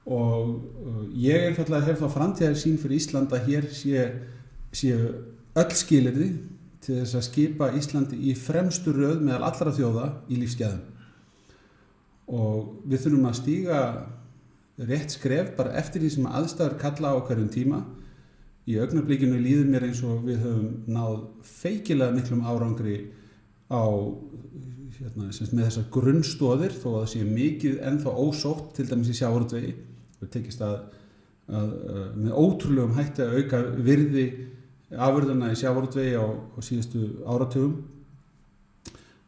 Og ég einfaldlega hef þá framtíðarsýn fyrir Ísland að hér séu öll skilyrði til þess að skipa Íslandi í fremstu röð meðal allra þjóða í lífsgæðum. Og við þurfum að stíga rétt skref bara eftir því sem aðstæður kalla á hverjum tíma. Í augnablikinu líður mér eins og við höfum náð feikilega miklum árangri á með þessar grunnstoðir, þó að það sé mikið ennþá ósótt, til dæmis í sjávarútvegi. Það tekist að með ótrúlegum hætti að auka virði afurðana í sjávarútvegi á síðustu áratugum.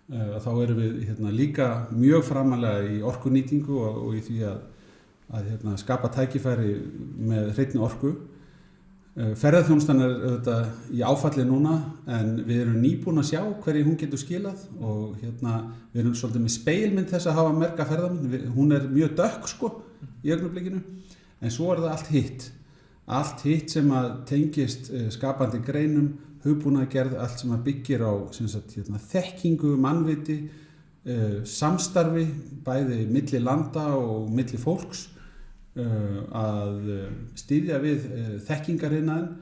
Þá erum við líka mjög framalega í orkunýtingu og í því að skapa tækifæri með hreinni orku. Ferðaþjónustan er auðvitað í áfalli núna, en við erum nýbúin að sjá hverju hún getur skilað og við erum svolítið með speilmynd þess að hafa merka ferðamynd. Hún er mjög dökk í augnablikinu, en svo er það allt hitt sem að tengist skapandi greinum, hugbúnaðargerð, allt sem að byggir á þekkingu, mannviti, samstarfi, bæði milli landa og milli fólks, að styðja við þekkingariðnaðinn.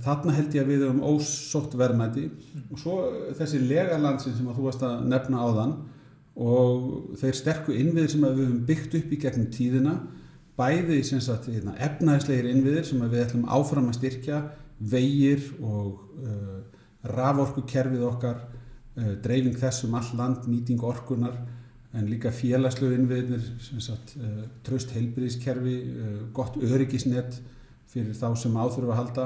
Þarna held ég að við höfum ósótt verðmæti. Og svo þessi legalandsin sem að þú varst að nefna áðan og þeir sterku innviðir sem að við höfum byggt upp í gegnum tíðina, bæði efnahagslegir innviðir sem að við ætlum áfram að styrkja, vegir og raforkukerfið okkar, dreifing þess all land, nýting orkunar, en líka félagslegu innviðir, traust heilbrigðiskerfi, gott öryggisnet fyrir þá sem á þurfa að halda.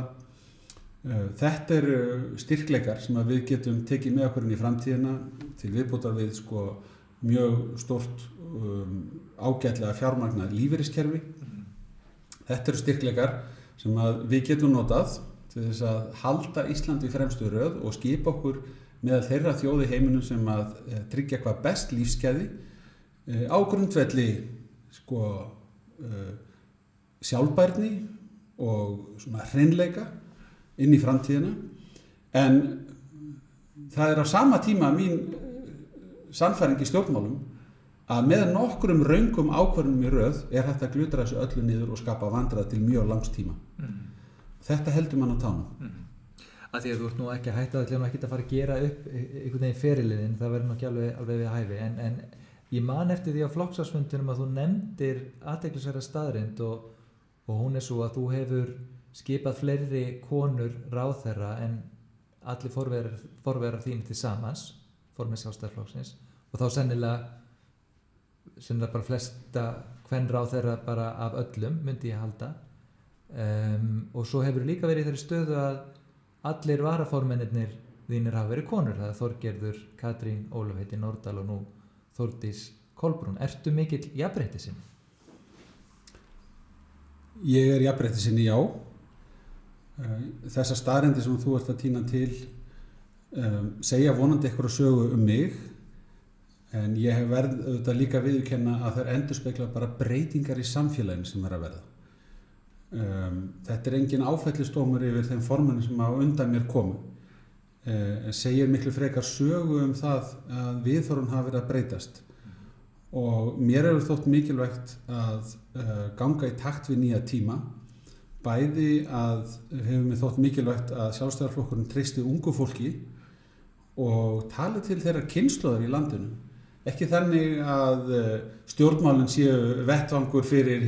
Þetta eru styrkleikar sem að við getum tekið með okkur inn í framtíðina til viðbótar við mjög stórt ágætlega fjármagnað lífeyriskerfi. Þetta eru styrkleikar sem að við getum notað til þess að halda Íslandi í fremstu röð og skipa okkur meðal þeirra þjóða í heiminum sem að tryggja hvað best lífsgæði á grundvelli sjálfbærni og hreinleika inn í framtíðina. En það er á sama tíma mín sannfæring í stjórnmálum að með nokkrum röngum ákvörðunum í röð er hægt að glutra þessu öllu niður og skapa vandræði til mjög langs tíma. Þetta heldur mann á tánum. Að því að þú ert nú ekki að hætta allir ekki að fara að gera upp einhvern veginn ferilinn, það verður nú ekki alveg við hæfi, en ég man eftir því á flokksársfundinum að þú nefndir athyglisverða staðreynd og hún er svo að þú hefur skipað fleiri konur ráðherra en allir forverar þín til samans, formið Sjálfstæðisflokksins, og þá sennilega bara flesta kvenráðherra bara af öllum, myndi ég halda. Og svo hefur líka verið í þeirri stöðu að allir varaformennirnir þínir hafa verið konur. Það er Þorgerður, Katrín, Ólöf heiti Nordal og nú Þórdís Kolbrún. Ertu mikill jafnréttissinni? Ég er jafnréttissinni, já. Þessar staðreyndir sem þú ert að tína til segja vonandi einhverja sögu mig, en ég hef auðvitað líka viðurkenna að þær endurspegla bara breytingar í samfélaginu sem er að verða. Þetta er engin áfellisdómur yfir þeim forminu sem á undan mér komu. Segir miklu frekar sögu það að viðhorfin hafa verið að breytast. Og mér hefur þótt mikilvægt að ganga í takt við nýja tíma. Bæði hefur mér þótt mikilvægt að Sjálfstæðisflokkurinn treysti ungu fólki og tali til þeirra kynslóðar í landinu. Ekki þannig að stjórnmálin séu vettvangur fyrir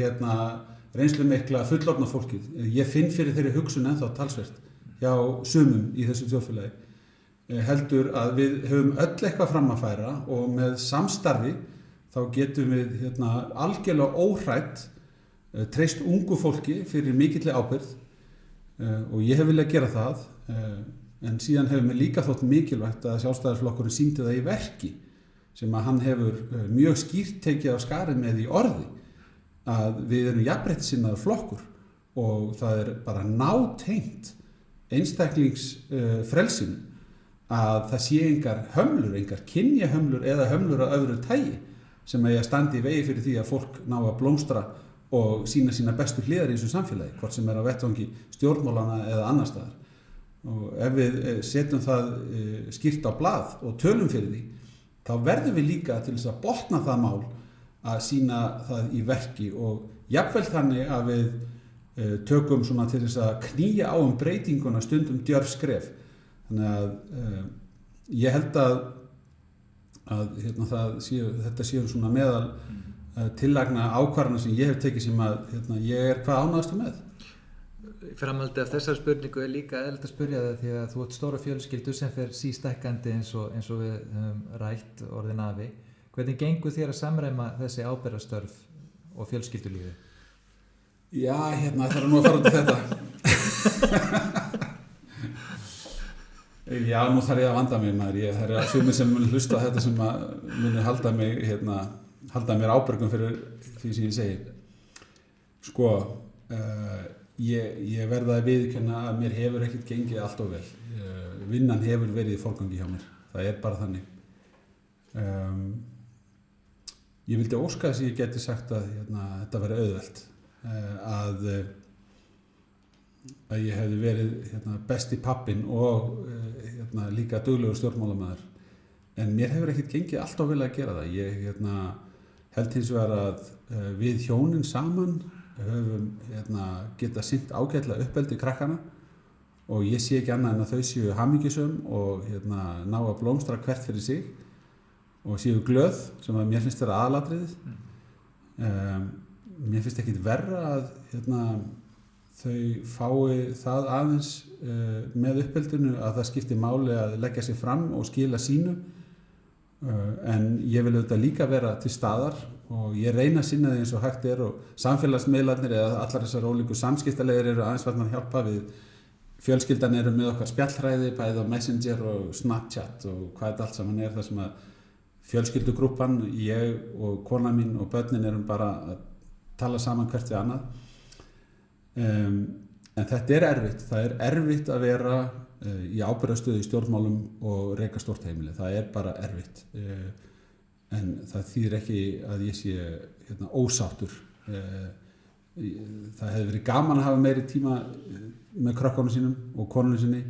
reynslumikla fullorðna fólkið. Ég finn fyrir þeirri hugsun ennþá talsvert hjá sumum í þessu þjóðfélagi. Heldur að við höfum öll eitthvað fram að færa og með samstarfi þá getum við algjörlega óhrædd treyst ungu fólki fyrir mikilli ábyrgð og ég hef viljað gera það en síðan hefur mér líka þótt mikilvægt að Sjálfstæðisflokkurinn sýndi það í verki sem að hann hefur mjög skýrt tekið af skarið með í orði að við erum jafnréttissinnaður flokkur og það bara nátengt einstaklingsfrelsinu að það sé engar hömlur, engar kynjahömlur eða hömlur af öðru tagi sem að standi í vegi fyrir því að fólk ná að blómstra og sína sína bestu hliðar í þessu samfélagi, hvort sem á vettvangi stjórnmálana eða annar staðar. Og ef við setjum það skýrt á blað og tölum fyrir því, þá verðum við líka til þess að botna það mál að sína það í verki og jafnvel þannig að við tökum svona til þess að knýja á breytinguna stundum djörf skref. Þannig að ég held að þetta séu svona meðal tillagna ákvarðana sem ég hef tekið sem að ég hvað ánægðastur með. Framhaldi af þessar spurningu líka eðlilegt að spyrja það því að þú átt stóra fjölskyldu sem fer sístækkandi eins og við höfum rætt orðin afi. Hvernig gengur þér að samræma þessi ábyrgðarstörf og fjölskyldulífi? Já, þarf nú að fara út í þetta. Já, nú þarf ég að vanda mig maður. Það að sumir sem muni hlusta þetta sem að muni halda mér ábyrgum fyrir því sem ég segi. Sko, ég verða að viðurkenna að mér hefur ekkert gengið allt of vel. Vinnan hefur verið í forgangi hjá mér. Það bara þannig. Ég vildi óska þess að ég geti sagt að þetta veri auðvelt. Að ég hefði verið besti pappinn og líka duglegur stjórnmálamaður. En mér hefur ekkert gengið allt of vel að gera það. Ég held hins vegar að við hjónin saman höfum geta sinnt ágætlega uppeldi krakkana og ég sé ekki annað en að þau séu hamingjusöm og ná að blómstra hvert fyrir sig og séu glöð sem að mér finnst vera aðalatriðið. Mér finnst ekkit verra að þau fái það aðeins með uppeldinu að það skipti máli að leggja sig fram og skila sínu en ég vil auðvitað líka vera til staðar og ég reyna að sinna því eins og hægt og samfélagsmiðlarnir eða allar þessar ólíku samskiptalegir eru aðeins farnar að hjálpa við. Fjölskyldan eru með okkar spjallhræði bæði á Messenger og Snapchat og hvað þetta allt saman það sem að fjölskyldugrúppan, ég og kona mín og börnin erum bara að tala saman hvert við annað. En þetta erfitt. Það erfitt að vera í ábyrgðarstöðu í stjórnmálum og reka stórt heimili. Það bara erfitt. En það þýðir ekki að ég sé ósáttur. Það hefði verið gaman að hafa meiri tíma með krökkunum sínum og konunum sinni.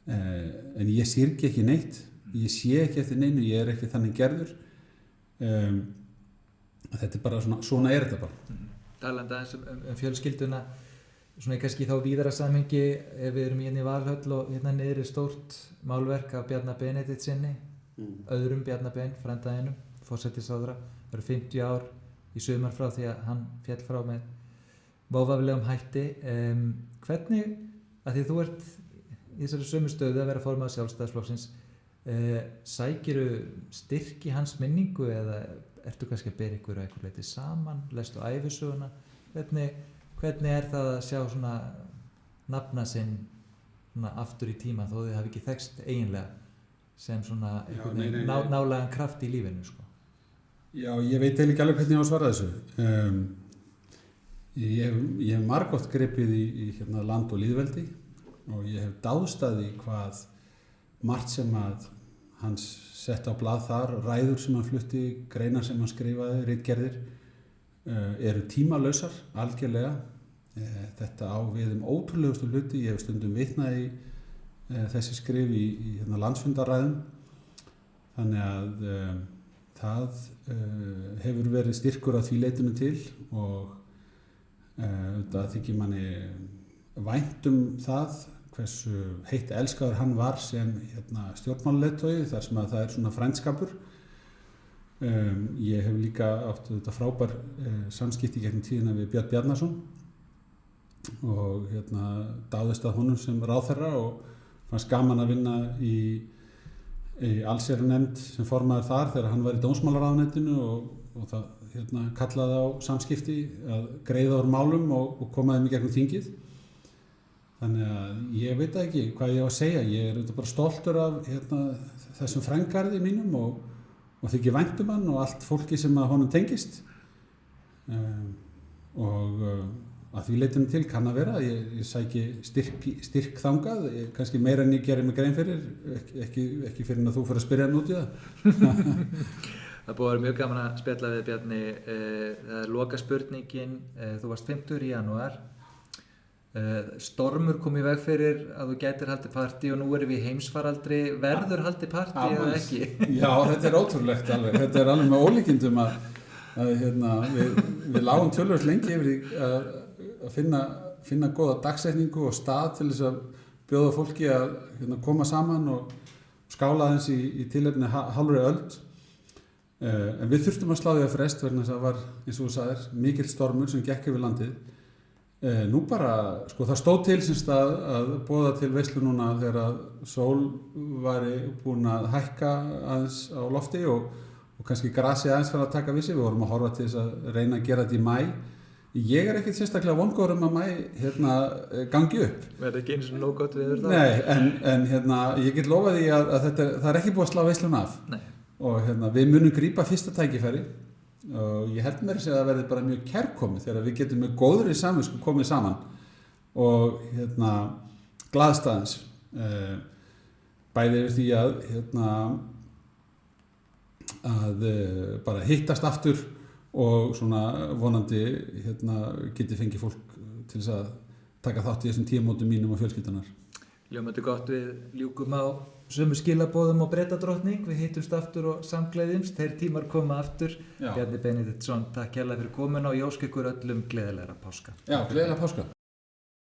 En ég syrgi ekki neitt. Ég sé ekki eftir neinu. Ég ekki þannig gerður. Þetta bara svona þetta bara. Talandi aðeins um fjölskylduna. Svona kannski þá víðara samhengi ef við erum í Valhöll og niðri stórt málverk af Bjarna Benediktssyni, öðrum Bjarna Ben, frænda forsætisráðherra, það eru 50 ár í sumar frá því að hann féll frá með váfaflegum hætti. Hvernig, að því þú ert í þessari sömu stöðu að vera formaður Sjálfstæðisflokksins, sækiru styrk í hans minningu eða ertu kannski að bera ykkur að einhver leyti saman, lestu ævisöguna, hvernig það að sjá svona nafna sinn svona aftur í tíma þó þið hafi ekki þekkst eiginlega sem svona nálægan kraft í lífinu sko? Já, ég veit ekki alveg hvernig ég á að svara þessu. Ég hef margoft gripið í land og lýðveldi og ég hef dáðstað í hvað margt sem að hans sett á blað þar, ræður sem hann flutti, greinar sem hann skrifaði, ritgerðir, eru tímalausar algjörlega. Þetta á við ótrúlegustu hluti. Ég hef stundum vitnað í þessi skrif í landsfundaræðum. Þannig að það hefur verið styrkur að því leitinu til og það þykir manni vænt það hversu heitt elskaður hann var sem stjórnmálaleiðtogi þar sem að það svona frændskapur. Ég hef líka átt þetta frábær samskipti gegnum tíðina við Björn Bjarnason og dáðist að honum sem ráðherra og fannst gaman að vinna í allsherjarnefnd sem formaður þar þegar hann var í dómsmálaráðuneytinu og og það kallaði á samskipti að greiða úr málum og koma þeim í gegnum þingið. Þannig að ég veit ekki hvað ég á að segja. Ég er bara stoltur af þessum frængarði mínum og þykir vænt hann og allt fólki sem að honum tengist. Og að því leytinu til kann að vera að ég sæki styrk þangað, kannski meira en ég gerir mig grein fyrir, ekki fyrir en að þú fyrir að spyrja hann út í það. Það búið að vera mjög gaman að spjalla við Bjarni. Það er loka spurningin, þú varst 50 í janúar. Stormur kom í veg fyrir að þú gætir haldið partí og nú erum við í heimsfaraldri. Verður haldið partí eða ekki? Já, þetta er ótrúlegt alveg. Þetta er alveg með ólíkindum að við lágum tölvöld lengi yfir að finna góða dagsetningu og stað til þess að bjóða fólki að koma saman og skála aðeins í tilefni hálfri öld. En við þurftum að slá því að frest vegna þess að það var, eins og þú sagðir, mikill stormur sem gekk yfir landið. Nú bara, það stóð til semst að boða til veislu núna þegar sól væri búin að hækka aðeins á lofti og kannski grasið aðeins fyrir að taka við sig. Við vorum að horfa til þess að reyna að gera þetta í maí. Ég er ekkert sérstaklega vongóður að maí gangi upp. Verður ekki eins og nóg gott viður þá? Nei, en ég get lofað því að það er ekki búið að slá veisluna af. Nei. Og við munum grípa fyrsta tækifæri og ég held mér að það verði bara mjög kærkomið þegar við getum með góðri samvisku komið saman og glaðstaðins. Bæði yfir því að bara hittast aftur og svona vonandi geti fengið fólk til þess að taka þátt í þessum tímamótum mínum og fjölskyldunar. Ljómandi gott, við ljúkum á sömu skilaboðum og Bretadrottning. Við hittumst aftur og samgleðjumst. Þeir tímar koma aftur. Bjarni Benediktsson, takk kærlega fyrir komuna og ég óska ykkur öllum gleðilegra páska. Já, gleðilega páska.